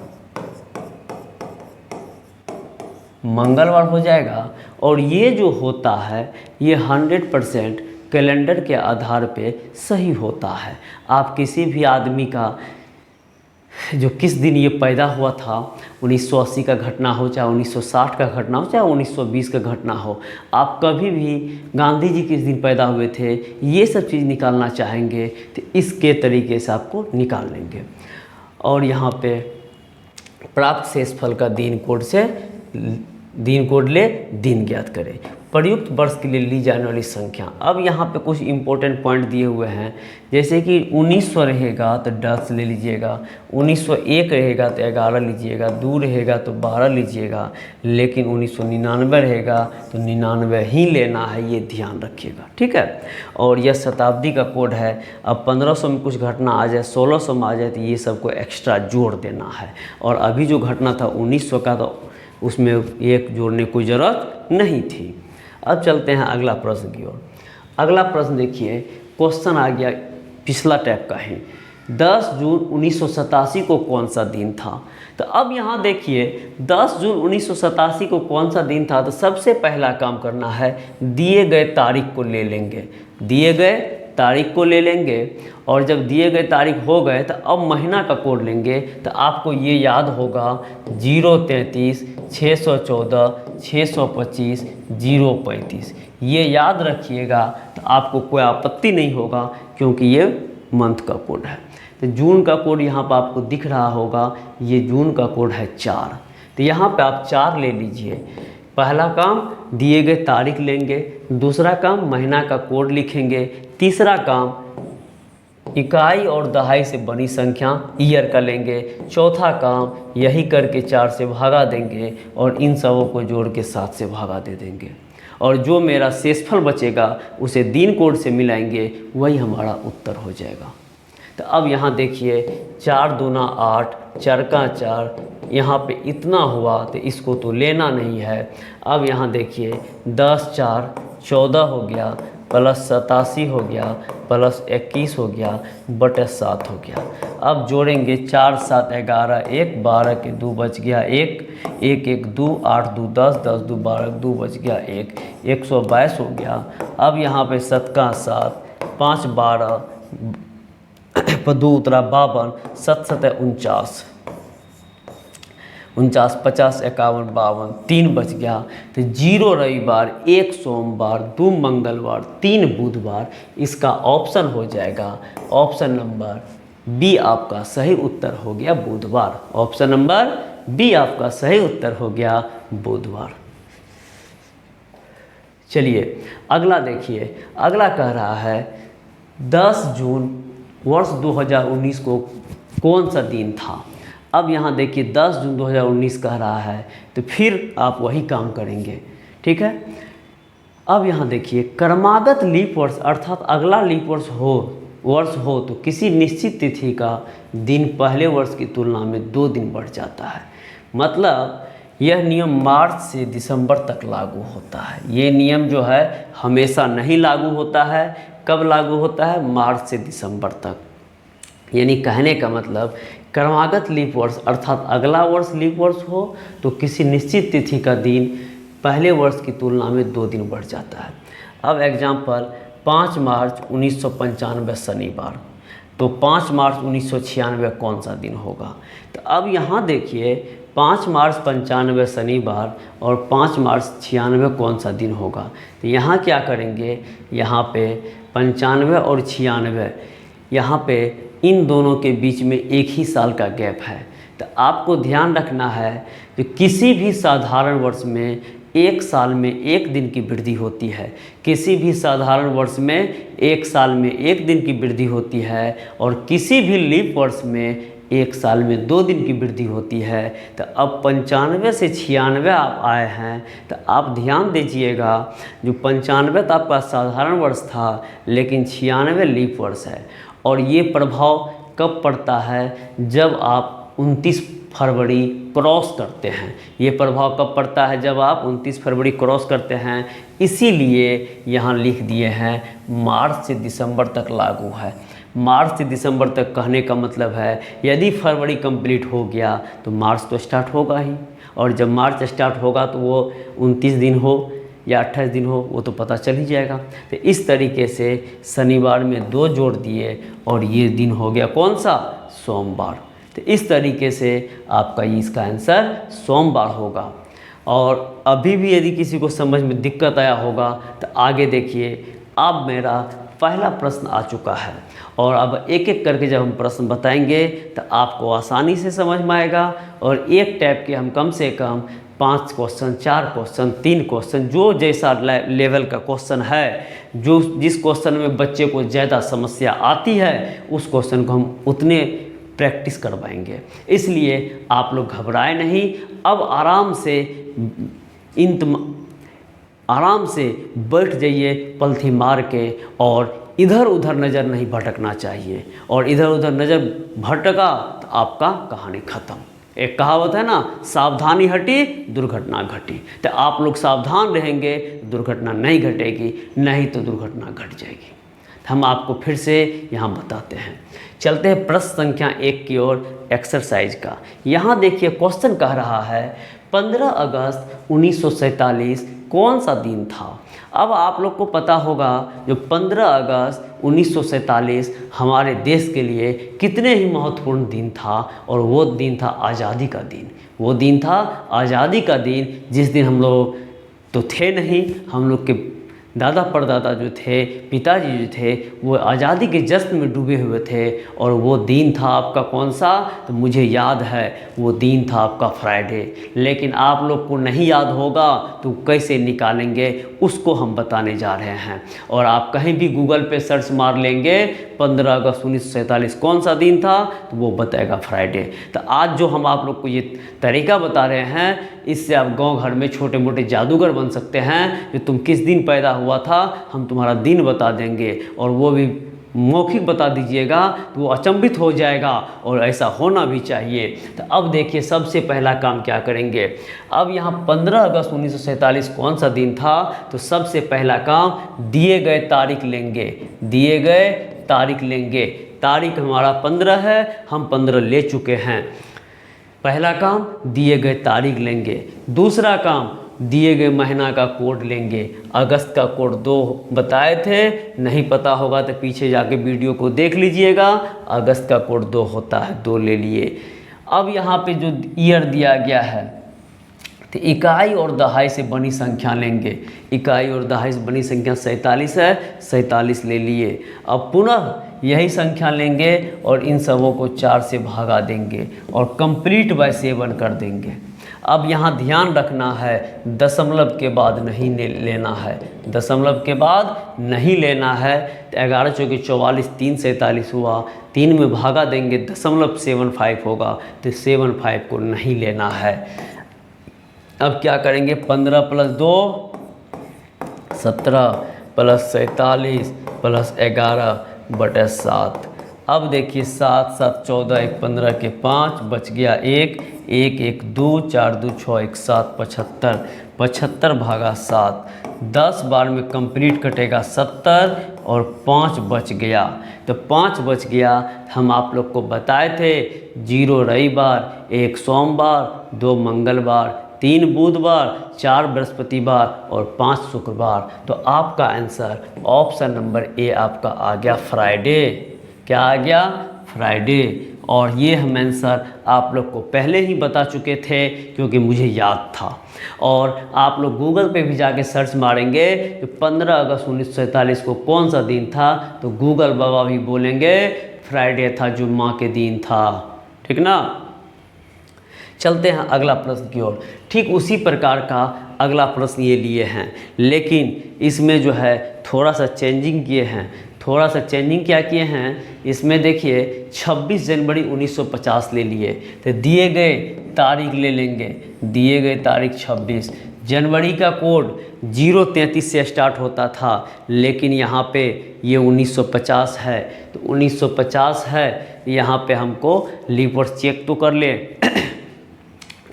मंगलवार हो जाएगा। और ये जो होता है ये 100% कैलेंडर के आधार पे सही होता है। आप किसी भी आदमी का जो किस दिन ये पैदा हुआ था, 1980 का घटना हो, चाहे 1960 का घटना हो, चाहे 1920 का घटना हो, आप कभी भी गांधी जी किस दिन पैदा हुए थे ये सब चीज़ निकालना चाहेंगे तो इसके तरीके से आपको निकाल लेंगे। और यहाँ पे प्राप्त शेषफल का दिन कोड से दिन कोड ले दिन ज्ञात करें। प्रयुक्त वर्ष के लिए ली जाने वाली संख्या। अब यहाँ पे कुछ इंपॉर्टेंट पॉइंट दिए हुए हैं, जैसे कि 1900 रहेगा तो 10 ले लीजिएगा, 1901 रहेगा तो 11 लीजिएगा, 2 रहेगा तो 12 लीजिएगा, लेकिन 1999 रहेगा तो 99 ही लेना है, ये ध्यान रखिएगा, ठीक है। और यह शताब्दी का कोड है। अब 1500 में कुछ घटना आ जाए, 1600 में आ जाए तो ये सबको एक्स्ट्रा जोड़ देना है। और अभी जो घटना था 1900 का, तो उसमें एक जोड़ने की ज़रूरत नहीं थी। अब चलते हैं अगला प्रश्न की ओर। अगला प्रश्न देखिए, क्वेश्चन आ गया पिछला टाइप का ही, 10 जून 1987 को कौन सा दिन था। तो अब यहाँ देखिए 10 जून 1987 को कौन सा दिन था। तो सबसे पहला काम करना है, दिए गए तारीख को ले लेंगे, दिए गए तारीख को ले लेंगे। और जब दिए गए तारीख हो गए तो अब महीना का कोड लेंगे। तो आपको ये याद होगा 033 614 625 035, ये याद रखिएगा तो आपको कोई आपत्ति नहीं होगा, क्योंकि ये मंथ का कोड है। तो जून का कोड यहाँ पर आपको दिख रहा होगा, ये जून का कोड है 4। तो यहाँ पे आप 4 ले लीजिए। पहला काम दिए गए तारीख लेंगे, दूसरा काम महीना का कोड लिखेंगे, तीसरा काम इकाई और दहाई से बनी संख्या ईयर का लेंगे, चौथा काम यही करके 4 से भागा देंगे और इन सबों को जोड़ के 7 से भागा दे देंगे। और जो मेरा शेषफल बचेगा उसे दिन कोड से मिलाएंगे, वही हमारा उत्तर हो जाएगा। तो अब यहाँ देखिए 4 दूना 8, 4 का 4, यहाँ पे इतना हुआ तो इसको तो लेना नहीं है। अब यहाँ देखिए 10 4 14 हो गया, प्लस 87 हो गया, प्लस 21 हो गया, बटे 7 हो गया। अब जोड़ेंगे 4 7 11 1, 12 के 2 बच गया 1, 1 1 2, 8 2 10, 10 2 12, 2 बच गया 1, 122 हो गया। अब यहाँ पे 7 का 7, 5 12, 2 उतरा 52, 7 7 49, 49 50 51 52, 3 बच गया। तो 0 रविवार, 1 सोमवार, 2 मंगलवार, 3 बुधवार, इसका ऑप्शन हो जाएगा ऑप्शन नंबर बी आपका सही उत्तर हो गया बुधवार। ऑप्शन नंबर बी आपका सही उत्तर हो गया बुधवार। चलिए अगला देखिए, अगला कह रहा है 10 जून वर्ष 2019 को कौन सा दिन था। अब यहाँ देखिए 10 जून 2019 कह रहा है, तो फिर आप वही काम करेंगे, ठीक है। अब यहाँ देखिए क्रमागत लीप वर्ष अर्थात अगला लीप वर्ष हो तो किसी निश्चित तिथि का दिन पहले वर्ष की तुलना में 2 दिन बढ़ जाता है। मतलब यह नियम मार्च से दिसंबर तक लागू होता है। ये नियम जो है हमेशा नहीं लागू होता है। कब लागू होता है? मार्च से दिसंबर तक। यानी कहने का मतलब क्रमागत लीप वर्ष अर्थात अगला वर्ष लीप वर्ष हो तो किसी निश्चित तिथि का दिन पहले वर्ष की तुलना में 2 दिन बढ़ जाता है। अब एग्जाम्पल 5 मार्च 1995 शनिवार, तो 5 मार्च 1996 कौन सा दिन होगा? तो अब यहाँ देखिए 5 मार्च 95 शनिवार और 5 मार्च 96 कौन सा दिन होगा? तो यहाँ क्या करेंगे, यहाँ पे 95 और 96, यहाँ पे इन दोनों के बीच में एक ही साल का गैप है। तो आपको ध्यान रखना है कि किसी भी साधारण वर्ष में एक साल में एक दिन की वृद्धि होती है, किसी भी साधारण वर्ष में एक साल में एक दिन की वृद्धि होती है, और किसी भी लीप वर्ष में एक साल में 2 दिन की वृद्धि होती है। तो अब 95 से 96 आप आए हैं, तो आप ध्यान दीजिएगा जो 95 तो आपका साधारण वर्ष था लेकिन 96 लीप वर्ष है। और ये प्रभाव कब पड़ता है? जब आप 29 फरवरी क्रॉस करते हैं। ये प्रभाव कब पड़ता है? जब आप 29 फरवरी क्रॉस करते हैं। इसीलिए यहाँ लिख दिए हैं मार्च से दिसंबर तक लागू है। मार्च से दिसंबर तक कहने का मतलब है यदि फरवरी कंप्लीट हो गया तो मार्च तो स्टार्ट होगा ही, और जब मार्च स्टार्ट होगा तो वो 29 दिन हो या 28 दिन हो वो तो पता चल ही जाएगा। तो इस तरीके से शनिवार में 2 जोड़ दिए और ये दिन हो गया कौन सा? सोमवार। तो इस तरीके से आपका इसका आंसर सोमवार होगा। और अभी भी यदि किसी को समझ में दिक्कत आया होगा तो आगे देखिए, अब मेरा पहला प्रश्न आ चुका है और अब एक एक करके जब हम प्रश्न बताएंगे तो आपको आसानी से समझ में आएगा। और एक टाइप के हम कम से कम 5 क्वेश्चन, 4 क्वेश्चन, 3 क्वेश्चन, जो जैसा लेवल का क्वेश्चन है, जो जिस क्वेश्चन में बच्चे को ज़्यादा समस्या आती है उस क्वेश्चन को हम उतने प्रैक्टिस करवाएंगे। इसलिए आप लोग घबराए नहीं, अब आराम से बैठ जाइए पलथी मार के, और इधर उधर नज़र नहीं भटकना चाहिए। और इधर उधर नज़र भटका तो आपका कहानी ख़त्म। एक कहावत है ना, सावधानी हटी दुर्घटना घटी। तो आप लोग सावधान रहेंगे दुर्घटना नहीं घटेगी, नहीं तो दुर्घटना घट जाएगी। हम आपको फिर से यहाँ बताते हैं। चलते हैं प्रश्न संख्या 1 की ओर, एक्सरसाइज का। यहाँ देखिए क्वेश्चन कह रहा है 15 अगस्त 1947 कौन सा दिन था। अब आप लोग को पता होगा जो 15 अगस्त 1947 हमारे देश के लिए कितने ही महत्वपूर्ण दिन था, और वो दिन था आज़ादी का दिन। वो दिन था आज़ादी का दिन जिस दिन हम लोग तो थे नहीं, हम लोग के दादा परदादा जो थे, पिताजी जो थे, वो आज़ादी के जश्न में डूबे हुए थे। और वो दिन था आपका कौन सा? तो मुझे याद है वो दिन था आपका फ्राइडे। लेकिन आप लोग को नहीं याद होगा तो कैसे निकालेंगे, उसको हम बताने जा रहे हैं। और आप कहीं भी गूगल पे सर्च मार लेंगे 15 अगस्त 1947 कौन सा दिन था, तो वो बताएगा फ्राइडे। तो आज जो हम आप लोग को ये तरीका बता रहे हैं, इससे आप गांव घर में छोटे मोटे जादूगर बन सकते हैं। जो तुम किस दिन पैदा हुआ था, हम तुम्हारा दिन बता देंगे, और वो भी मौखिक बता दीजिएगा, तो वो अचंभित हो जाएगा, और ऐसा होना भी चाहिए। तो अब देखिए सबसे पहला काम क्या करेंगे। अब यहाँ 15 अगस्त 1947 कौन सा दिन था, तो सबसे पहला काम दिए गए तारीख लेंगे, दिए गए तारीख लेंगे। तारीख हमारा 15 है, हम 15 ले चुके हैं। पहला काम दिए गए तारीख लेंगे। दूसरा काम दिए गए महीना का कोड लेंगे। अगस्त का कोड 2 बताए थे, नहीं पता होगा तो पीछे जाके वीडियो को देख लीजिएगा। अगस्त का कोड 2 होता है, 2 ले लिए। अब यहाँ पे जो ईयर दिया गया है, तो इकाई और दहाई से बनी संख्या लेंगे। इकाई और दहाई से बनी संख्या 47 है, 47 ले लिए। अब पुनः यही संख्या लेंगे और इन सबों को 4 से भागा देंगे और कंप्लीट बाय 7 कर देंगे। अब यहाँ ध्यान रखना है, दशमलव के बाद नहीं लेना है, दशमलव के बाद नहीं लेना है। तो 11 चौके 44, 3 47 हुआ, 3 में भागा देंगे, दशमलव 75 होगा, तो 75 को नहीं लेना है। अब क्या करेंगे, 15 + 2 17 + 47 + 11/7। अब देखिए 7 7 14, 1 15 के 5 बच गया 1 1 1 2 4 2 6 1 7 75 75 भागा 7। 10 बार में कंप्लीट कटेगा 70 और 5 बच गया। तो 5 बच गया। हम आप लोग को बताए थे 0 रविवार, 1 सोमवार, 2 मंगलवार, 3 बुधवार, 4 बृहस्पतिवार और 5 शुक्रवार। तो आपका आंसर ऑप्शन नंबर ए आपका आ गया फ्राइडे। क्या आ गया, फ्राइडे। और ये हम आंसर आप लोग को पहले ही बता चुके थे क्योंकि मुझे याद था। और आप लोग गूगल पे भी जाके सर्च मारेंगे कि 15 अगस्त 1947 को कौन सा दिन था, तो गूगल बाबा भी बोलेंगे फ्राइडे था, जुम्मा के दिन था। ठीक ना। चलते हैं अगला प्रश्न की ओर। ठीक उसी प्रकार का अगला प्रश्न ये लिए हैं, लेकिन इसमें जो है थोड़ा सा चेंजिंग किए हैं। थोड़ा सा चेंजिंग क्या किए हैं, इसमें देखिए 26 जनवरी 1950 ले लिए। तो दिए गए तारीख ले लेंगे, दिए गए तारीख 26। जनवरी का कोड 033 से स्टार्ट होता था, लेकिन यहाँ पे ये 1950 है। तो 1950 है, यहाँ पे हमको लीप वर्ष चेक तो कर ले।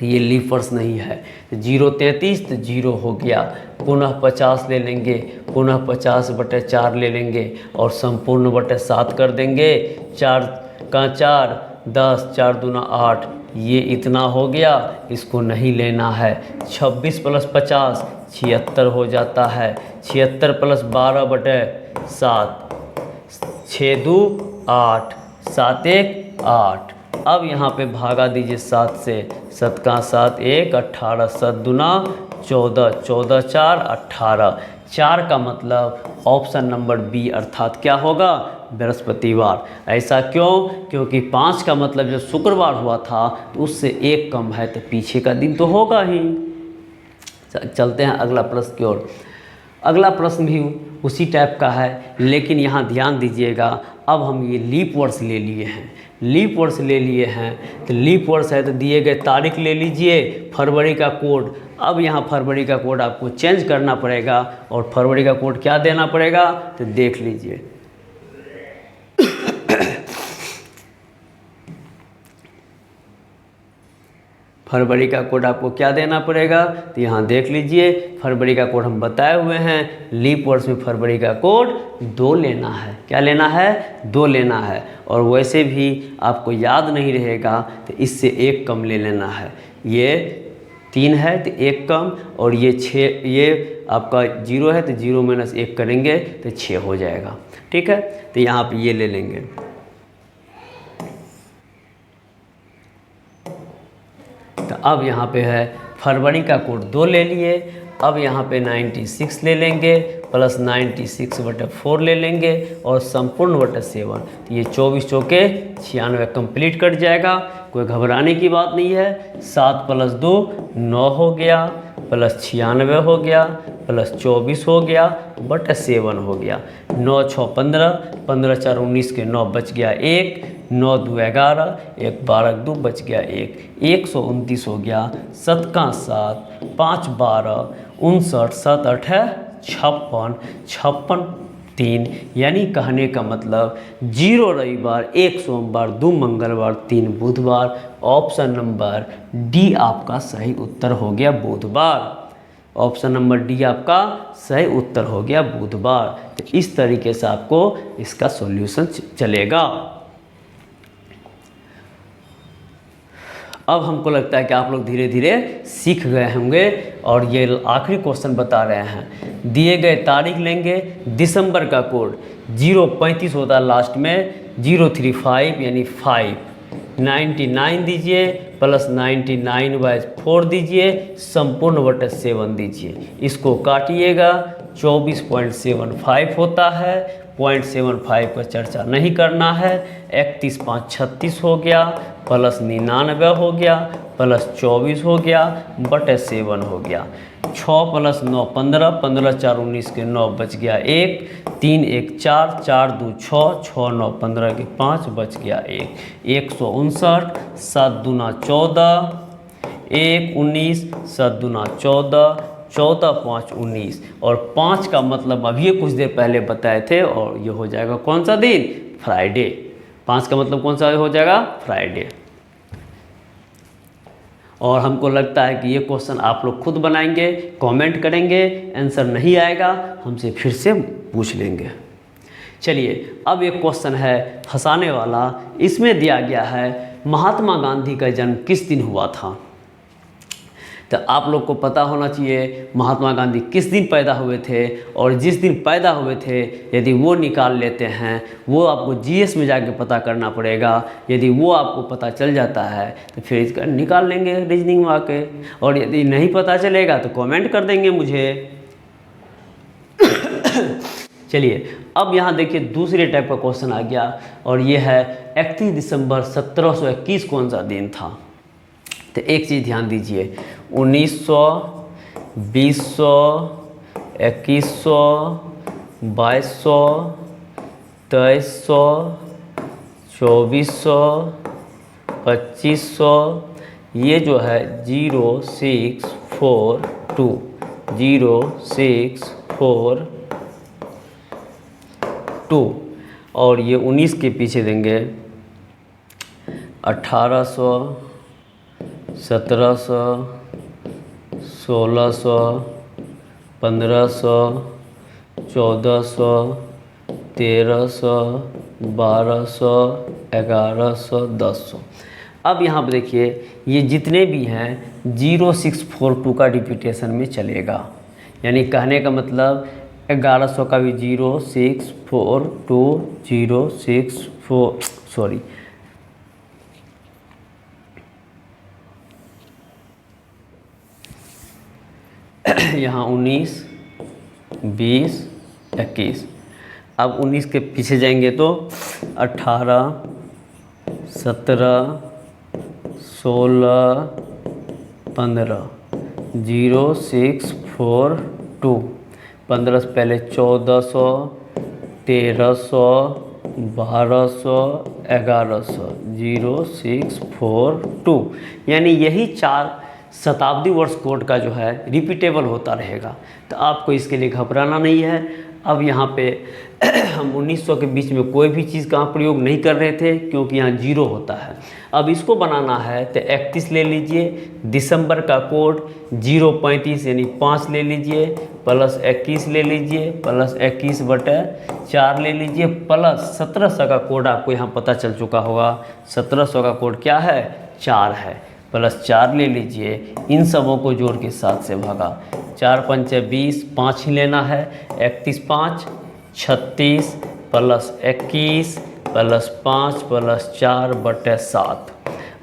ये लीप वर्ष नहीं है, 033 तो 0 हो गया। पुनः 50 ले लेंगे, पुनः 50/4 ले लेंगे और संपूर्ण बटे 7 कर देंगे। 4 का 4 10, 4 दूना 8, ये इतना हो गया, इसको नहीं लेना है। 26 + 50 76 हो जाता है। 76 + 12/7 6 2 8 7 1 8। अब यहाँ पे भागा दीजिए 7 से, 7 का 7 1 18, 7 दूना 14, 14 4 18। 4 का मतलब ऑप्शन नंबर बी अर्थात क्या होगा, बृहस्पतिवार। ऐसा क्यों, क्योंकि 5 का मतलब जब शुक्रवार हुआ था तो उससे 1 कम है, तो पीछे का दिन तो होगा ही। चलते हैं अगला प्रश्न की ओर। अगला प्रश्न भी उसी टाइप का है, लेकिन यहाँ ध्यान दीजिएगा। अब हम ये लीप वर्ष ले लिए हैं, लीप वर्ष ले लिए हैं। तो लीप वर्ष है तो दिए गए तारीख ले लीजिए, फरवरी का कोड। अब यहाँ फरवरी का कोड आपको चेंज करना पड़ेगा, और फरवरी का कोड क्या देना पड़ेगा, तो देख लीजिए। फरवरी का कोड आपको क्या देना पड़ेगा, तो यहाँ देख लीजिए। फरवरी का कोड हम बताए हुए हैं। लीप वर्ष में फरवरी का कोड 2 लेना है। क्या लेना है, 2 लेना है। और वैसे भी आपको याद नहीं रहेगा तो इससे 1 कम ले लेना है। ये 3 है तो 1 कम, और ये 6, ये आपका 0 है तो 0 - 1 करेंगे तो 6 हो जाएगा। ठीक है, तो यहाँ पे ये ले लेंगे। तो अब यहाँ पे है फरवरी का कोड 2 ले लिए। अब यहाँ पे 96 ले लेंगे, प्लस 96/4 ले लेंगे और संपूर्ण बटे 7। तो ये 24 चौके 96 कंप्लीट कट जाएगा, कोई घबराने की बात नहीं है। 7 + 2 9 हो गया, प्लस 96 हो गया, प्लस 24 हो गया बटे 7 हो गया। 9 6 15, 15 4 19 के 9 बच गया 1, 9 2 11, 1 12 2 बच गया 1, 129 हो गया। 7 का 7, 5 12 59, 7 8 है 56, 56 3, यानी कहने का मतलब 0 रविवार, 1 सोमवार, 2 मंगलवार, 3 बुधवार। ऑप्शन नंबर डी आपका सही उत्तर हो गया बुधवार। ऑप्शन नंबर डी आपका सही उत्तर हो गया बुधवार। तो इस तरीके से आपको इसका सॉल्यूशन चलेगा। अब हमको लगता है कि आप लोग धीरे धीरे सीख गए होंगे और ये आखिरी क्वेश्चन बता रहे हैं। दिए गए तारीख लेंगे, दिसंबर का कोड 035 होता है लास्ट में, 035 यानी 5, 99 दीजिए प्लस 99/4 दीजिए, संपूर्ण बटे 7 दीजिए। इसको काटिएगा, 24.75 होता है। 0.75 का चर्चा नहीं करना है। 31 5 36 हो गया, प्लस 99 हो गया, प्लस 24 हो गया बटे 7 हो गया। 6 प्लस 9 15, 15 4 19 के 9 बच गया 1, 3 1 4, 4 2 6, 6 9 15 के 5 बच गया 1, 159, 7 दूना 14, 1 19, 7 दूना 14, 14 5 19, और 5 का मतलब अभी कुछ देर पहले बताए थे, और ये हो जाएगा कौन सा दिन? फ्राइडे। 5 का मतलब कौन सा हो जाएगा? फ्राइडे। और हमको लगता है कि ये क्वेश्चन आप लोग खुद बनाएंगे, कमेंट करेंगे, आंसर नहीं आएगा हमसे फिर से पूछ लेंगे। चलिए अब एक क्वेश्चन है फंसाने वाला। इसमें दिया गया है महात्मा गांधी का जन्म किस दिन हुआ था। तो आप लोग को पता होना चाहिए महात्मा गांधी किस दिन पैदा हुए थे, और जिस दिन पैदा हुए थे यदि वो निकाल लेते हैं, वो आपको जीएस में जाके पता करना पड़ेगा। यदि वो आपको पता चल जाता है तो फिर इसका निकाल लेंगे रीजनिंग में आके, और यदि नहीं पता चलेगा तो कमेंट कर देंगे मुझे। चलिए अब यहाँ देखिए दूसरे टाइप का क्वेश्चन आ गया, और ये है 31 दिसंबर 1721 कौन सा दिन था। तो एक चीज़ ध्यान दीजिए, 1900, 2000, 2100, 2200, 2300, 2400, 2500, ये जो है 0642, 0642, और ये 19 के पीछे देंगे 1800, 1700, 1600, 1500, 1400, 1300, 1200, 1100, 1100। अब यहाँ पर देखिए ये जितने भी हैं 0642 का रिपीटेशन में चलेगा, यानी कहने का मतलब 1100 का भी 0642, 064 सॉरी यहाँ 19, 20, 21। अब 19 के पीछे जाएंगे तो 18, 17, 16, 15, 0642। 15 से पहले 1400, 1300, 1200, 1100, 0642, यानी यही 4 शताब्दी वर्ष कोड का जो है रिपीटेबल होता रहेगा। तो आपको इसके लिए घबराना नहीं है। अब यहाँ पे हम 1900 के बीच में कोई भी चीज़ का प्रयोग नहीं कर रहे थे, क्योंकि यहाँ 0 होता है। अब इसको बनाना है तो 31 ले लीजिए, दिसंबर का कोड 035 यानी 5 ले लीजिए, प्लस 21 ले लीजिए, प्लस 21 बटे 4 ले लीजिए, प्लस 1700 का कोड आपको यहाँ पता चल चुका होगा। 1700 का कोड क्या है? 4 है, प्लस 4 ले लीजिए। इन सबों को जोड़ के 7 से भागा, 4 5 20, 5 ही लेना है। 31 5 36, प्लस 21 प्लस 5 प्लस 4 बटे 7।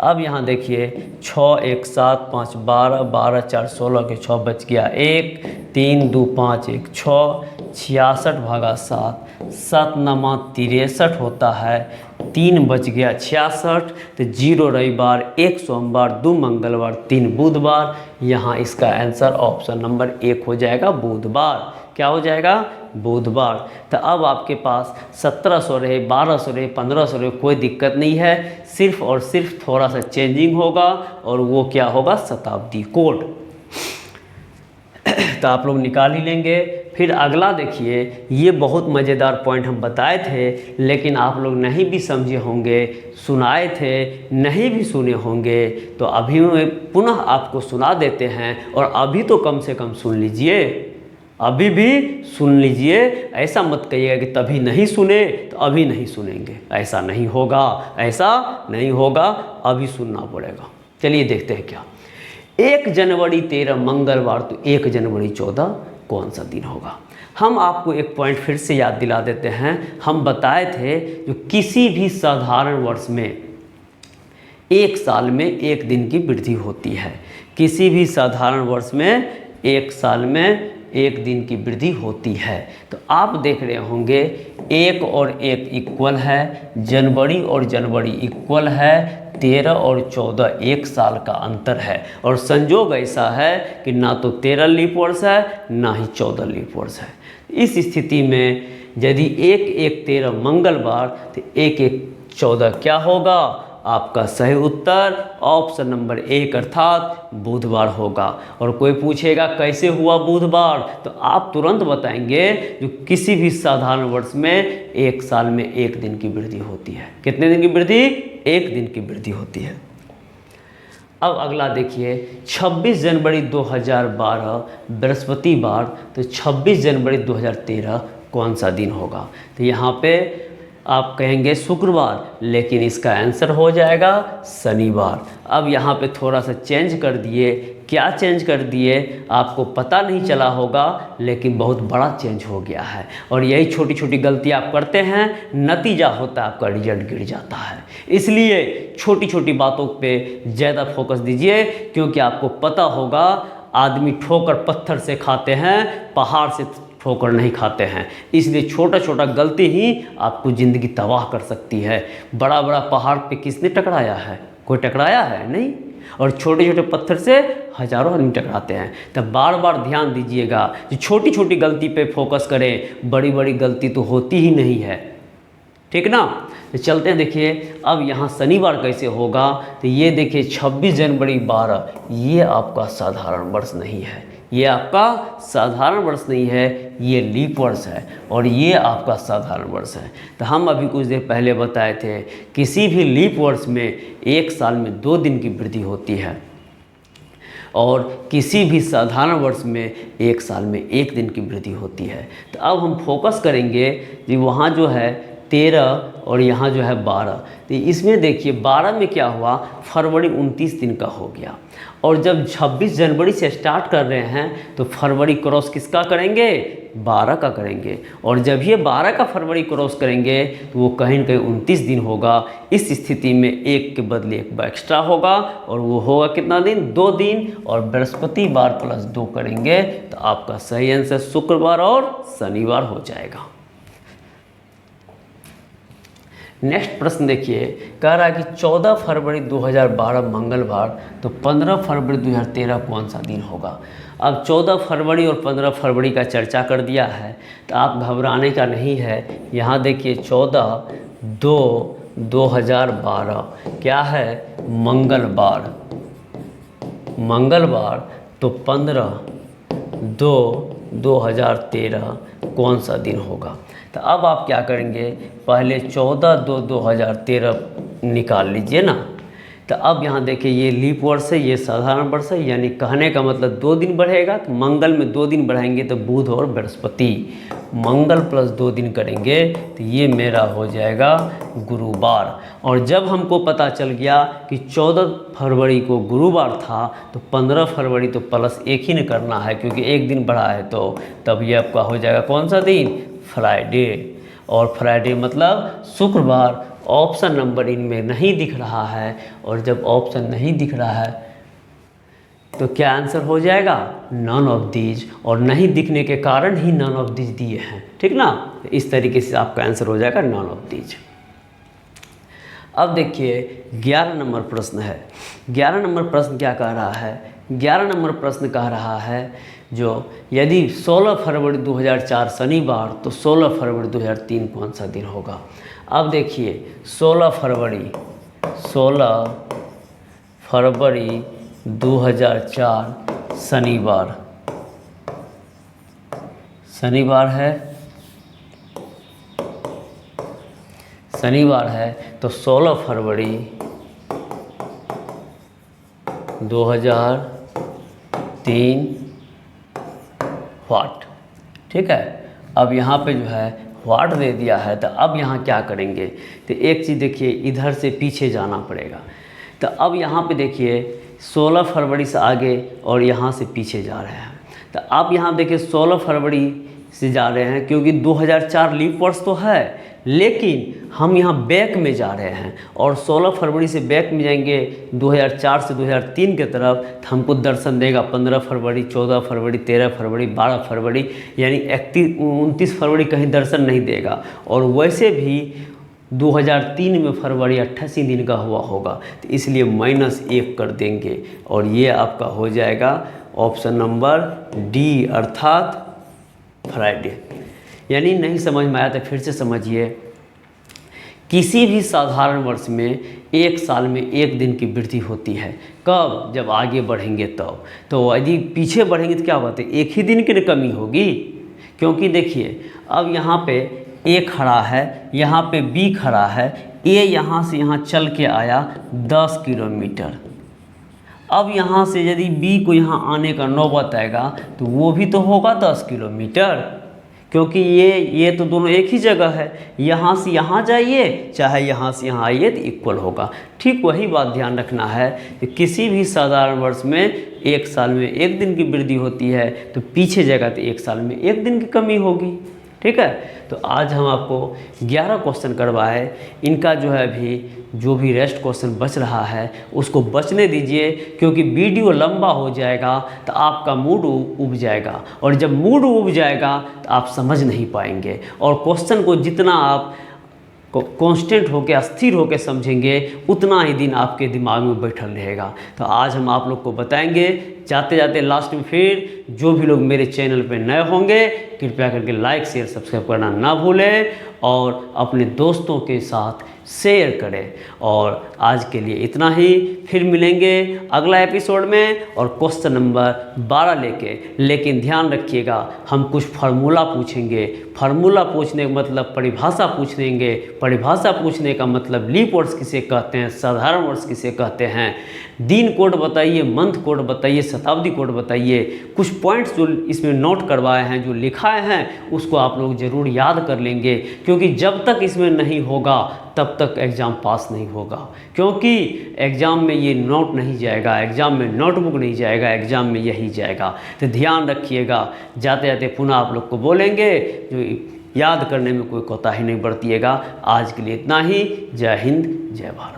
अब यहाँ देखिए 6 1 7 5 12, 12 4 16 के 6 बच गया 1, 3 2 5 1 6, 66 भागा 7, 7 9 63 होता है। 3:66 तो 0 रविवार, 1 सोमवार, 2 मंगलवार, 3 बुधवार। यहाँ इसका आंसर ऑप्शन नंबर 1 हो जाएगा बुधवार। क्या हो जाएगा? बुधवार। तो अब आपके पास 1700 रहे, 1200 रहे, 1500 रहे, कोई दिक्कत नहीं है, सिर्फ और सिर्फ थोड़ा सा चेंजिंग होगा और वो क्या होगा? शताब्दी कोड। तो आप लोग निकाल ही लेंगे। फिर अगला देखिए, ये बहुत मज़ेदार पॉइंट हम बताए थे लेकिन आप लोग नहीं भी समझे होंगे, सुनाए थे नहीं भी सुने होंगे, तो अभी पुनः आपको सुना देते हैं और अभी तो कम से कम सुन लीजिए, अभी भी सुन लीजिए। ऐसा मत कहिएगा कि तभी नहीं सुने तो अभी नहीं सुनेंगे, ऐसा नहीं होगा, ऐसा नहीं होगा, अभी सुनना पड़ेगा। चलिए देखते हैं क्या। 1 जनवरी 13 मंगलवार तो 1 जनवरी 14 कौन सा दिन होगा? हम आपको एक पॉइंट फिर से याद दिला देते हैं। हम बताए थे जो किसी भी साधारण वर्ष में एक साल में एक दिन की वृद्धि होती है, किसी भी साधारण वर्ष में एक साल में एक दिन की वृद्धि होती है। तो आप देख रहे होंगे 1 और 1 इक्वल है, जनवरी और जनवरी इक्वल है, 13 और 14 एक साल का अंतर है। और संजोग ऐसा है कि ना तो 13 लीप वर्ष है ना ही 14 लीप वर्ष है। इस स्थिति में यदि 1-1 13 मंगलवार तो 1-1 14 क्या होगा? आपका सही उत्तर ऑप्शन नंबर 1 अर्थात बुधवार होगा। और कोई पूछेगा कैसे हुआ बुधवार, तो आप तुरंत बताएंगे जो किसी भी साधारण वर्ष में एक साल में एक दिन की वृद्धि होती है। कितने दिन की वृद्धि? एक दिन की वृद्धि होती है। अब अगला देखिए, 26 जनवरी 2012 बृहस्पतिवार तो 26 जनवरी 2013 कौन सा दिन होगा? तो यहाँ पे आप कहेंगे शुक्रवार, लेकिन इसका आंसर हो जाएगा शनिवार। अब यहाँ पे थोड़ा सा चेंज कर दिए। क्या चेंज कर दिए आपको पता नहीं चला होगा, लेकिन बहुत बड़ा चेंज हो गया है। और यही छोटी छोटी गलती आप करते हैं, नतीजा होता है आपका रिजल्ट गिर जाता है। इसलिए छोटी छोटी बातों पे ज़्यादा फोकस दीजिए, क्योंकि आपको पता होगा आदमी ठोकर पत्थर से खाते हैं, पहाड़ से ठोकर नहीं खाते हैं। इसलिए छोटा छोटा गलती ही आपको ज़िंदगी तबाह कर सकती है। बड़ा बड़ा पहाड़ पे किसने टकराया है? कोई टकराया है नहीं। और छोटे छोटे पत्थर से हजारों आदमी टकराते हैं। तब बार बार ध्यान दीजिएगा कि छोटी छोटी गलती पे फोकस करें, बड़ी बड़ी गलती तो होती ही नहीं है। ठीक ना? तो चलते हैं। देखिए अब यहाँ शनिवार कैसे होगा, तो ये देखिए 26 जनवरी 12 ये आपका साधारण वर्ष नहीं है, ये आपका साधारण वर्ष नहीं है, ये लीप वर्ष है और ये आपका साधारण वर्ष है। तो हम अभी कुछ देर पहले बताए थे किसी भी लीप वर्ष में एक साल में 2 दिन की वृद्धि होती है और किसी भी साधारण वर्ष में एक साल में एक दिन की वृद्धि होती है। तो अब हम फोकस करेंगे कि वहाँ जो है 13 और यहाँ जो है 12, तो इसमें देखिए 12 में क्या हुआ, फरवरी 29 दिन का हो गया। और जब 26 जनवरी से स्टार्ट कर रहे हैं तो फरवरी क्रॉस किसका करेंगे? 12 का करेंगे। और जब ये 12 का फरवरी क्रॉस करेंगे तो वो कहीं न कहीं 29 दिन होगा। इस स्थिति में एक के बदले एक एक्स्ट्रा होगा और वो होगा कितना दिन? 2 दिन। और बृहस्पतिवार प्लस 2 करेंगे तो आपका सही आंसर शुक्रवार और शनिवार हो जाएगा। नेक्स्ट प्रश्न देखिए, कह रहा है कि 14 फरवरी 2012 मंगलवार तो 15 फरवरी 2013 कौन सा दिन होगा? अब 14 फरवरी और 15 फरवरी का चर्चा कर दिया है तो आप घबराने का नहीं है। यहाँ देखिए 14/2/2012 क्या है? मंगलवार। मंगलवार तो 15/2/2013 कौन सा दिन होगा? तो अब आप क्या करेंगे, पहले 14/2/2013 निकाल लीजिए ना। तो अब यहाँ देखिए ये लीप वर्ष है, ये साधारण वर्ष है, यानी कहने का मतलब 2 दिन बढ़ेगा। तो मंगल में 2 दिन बढ़ाएंगे तो बुध और बृहस्पति, मंगल प्लस 2 दिन करेंगे तो ये मेरा हो जाएगा गुरुवार। और जब हमको पता चल गया कि 14 फरवरी को गुरुवार था तो 15 फरवरी तो प्लस 1 ही न करना है, क्योंकि 1 दिन बढ़ा है, तो तब ये आपका हो जाएगा कौन सा दिन? फ्राइडे। और फ्राइडे मतलब शुक्रवार। ऑप्शन नंबर इनमें नहीं दिख रहा है, और जब ऑप्शन नहीं दिख रहा है तो क्या आंसर हो जाएगा? None of these. और नहीं दिखने के कारण ही नन ऑफ दीज दिए हैं, ठीक ना? इस तरीके से आपका आंसर हो जाएगा नन ऑफ दीज। अब देखिए 11 नंबर प्रश्न है। 11 नंबर प्रश्न क्या कह रहा है? 11 नंबर प्रश्न कह रहा है जो यदि 16 फरवरी 2004 शनिवार तो 16 फरवरी 2003 कौन सा दिन होगा? अब देखिए 16 फरवरी 2004 शनिवार है तो 16 फरवरी 2003 व्हाट। ठीक है, अब यहाँ पे जो है व्हाट दे दिया है, तो अब यहाँ क्या करेंगे? तो एक चीज़ देखिए, इधर से पीछे जाना पड़ेगा। तो अब यहाँ पे देखिए 16 फरवरी से आगे और यहाँ से पीछे जा रहे हैं। तो आप यहाँ देखिए 16 फरवरी से जा रहे हैं क्योंकि 2004 लीप वर्ष तो है, लेकिन हम यहाँ बैक में जा रहे हैं और 16 फरवरी से बैक में जाएंगे 2004 से 2003 के तरफ, तो हमको दर्शन देगा 15 फरवरी, 14 फरवरी, 13 फरवरी, 12 फरवरी, यानी 29 फरवरी कहीं दर्शन नहीं देगा। और वैसे भी 2003 में फरवरी 88 दिन का हुआ होगा, तो इसलिए -1 कर देंगे और ये आपका हो जाएगा ऑप्शन नंबर डी, अर्थात फ्राइडे। यानी नहीं समझ में आया तो फिर से समझिए, किसी भी साधारण वर्ष में एक साल में एक दिन की वृद्धि होती है। कब? जब आगे बढ़ेंगे तब। तो यदि पीछे बढ़ेंगे तो क्या होगा? तो एक ही दिन की कमी होगी, क्योंकि देखिए अब यहाँ पे ए खड़ा है, यहाँ पे बी खड़ा है। ए यहाँ से यहाँ चल के आया 10 किलोमीटर। अब यहाँ से यदि बी को यहाँ आने का नौबत आएगा तो वो भी तो होगा 10 किलोमीटर, क्योंकि ये तो दोनों एक ही जगह है। यहाँ से यहाँ जाइए चाहे यहाँ से यहाँ आइए तो इक्वल होगा। ठीक वही बात ध्यान रखना है कि किसी भी साधारण वर्ष में एक साल में एक दिन की वृद्धि होती है, तो पीछे जाएगा तो एक साल में एक दिन की कमी होगी। ठीक है, तो आज हम आपको 11 क्वेश्चन करवाए। इनका जो है जो भी रेस्ट क्वेश्चन बच रहा है उसको बचने दीजिए, क्योंकि वीडियो लंबा हो जाएगा तो आपका मूड उब जाएगा, और जब मूड उब जाएगा तो आप समझ नहीं पाएंगे। और क्वेश्चन को जितना आप कांस्टेंट होकर स्थिर होकर समझेंगे उतना ही दिन आपके दिमाग में बैठल रहेगा। तो आज हम आप लोग को बताएंगे। जाते जाते लास्ट में फिर जो भी लोग मेरे चैनल पे नए होंगे कृपया करके लाइक शेयर सब्सक्राइब करना ना भूलें और अपने दोस्तों के साथ शेयर करें। और आज के लिए इतना ही, फिर मिलेंगे अगला एपिसोड में और क्वेश्चन नंबर 12 लेके। लेकिन ध्यान रखिएगा, हम कुछ फार्मूला पूछेंगे। फार्मूला पूछने का मतलब परिभाषा पूछ लेंगे। परिभाषा पूछने का मतलब लीप वर्ष किसे कहते हैं, साधारण वर्ष किसे कहते हैं, दिन कोड बताइए, मंथ कोड बताइए, शताब्दी कोड बताइए। कुछ पॉइंट्स जो इसमें नोट करवाए हैं, जो लिखाए हैं, उसको आप लोग ज़रूर याद कर लेंगे, क्योंकि जब तक इसमें नहीं होगा तब तक एग्ज़ाम पास नहीं होगा। क्योंकि एग्ज़ाम में ये नोट नहीं जाएगा, एग्ज़ाम में नोटबुक नहीं जाएगा, एग्ज़ाम में यही जाएगा। तो ध्यान रखिएगा। जाते जाते पुनः आप लोग को बोलेंगे, जो याद करने में कोई कोताही नहीं बरतिएगा। आज के लिए इतना ही। जय हिंद, जय भारत।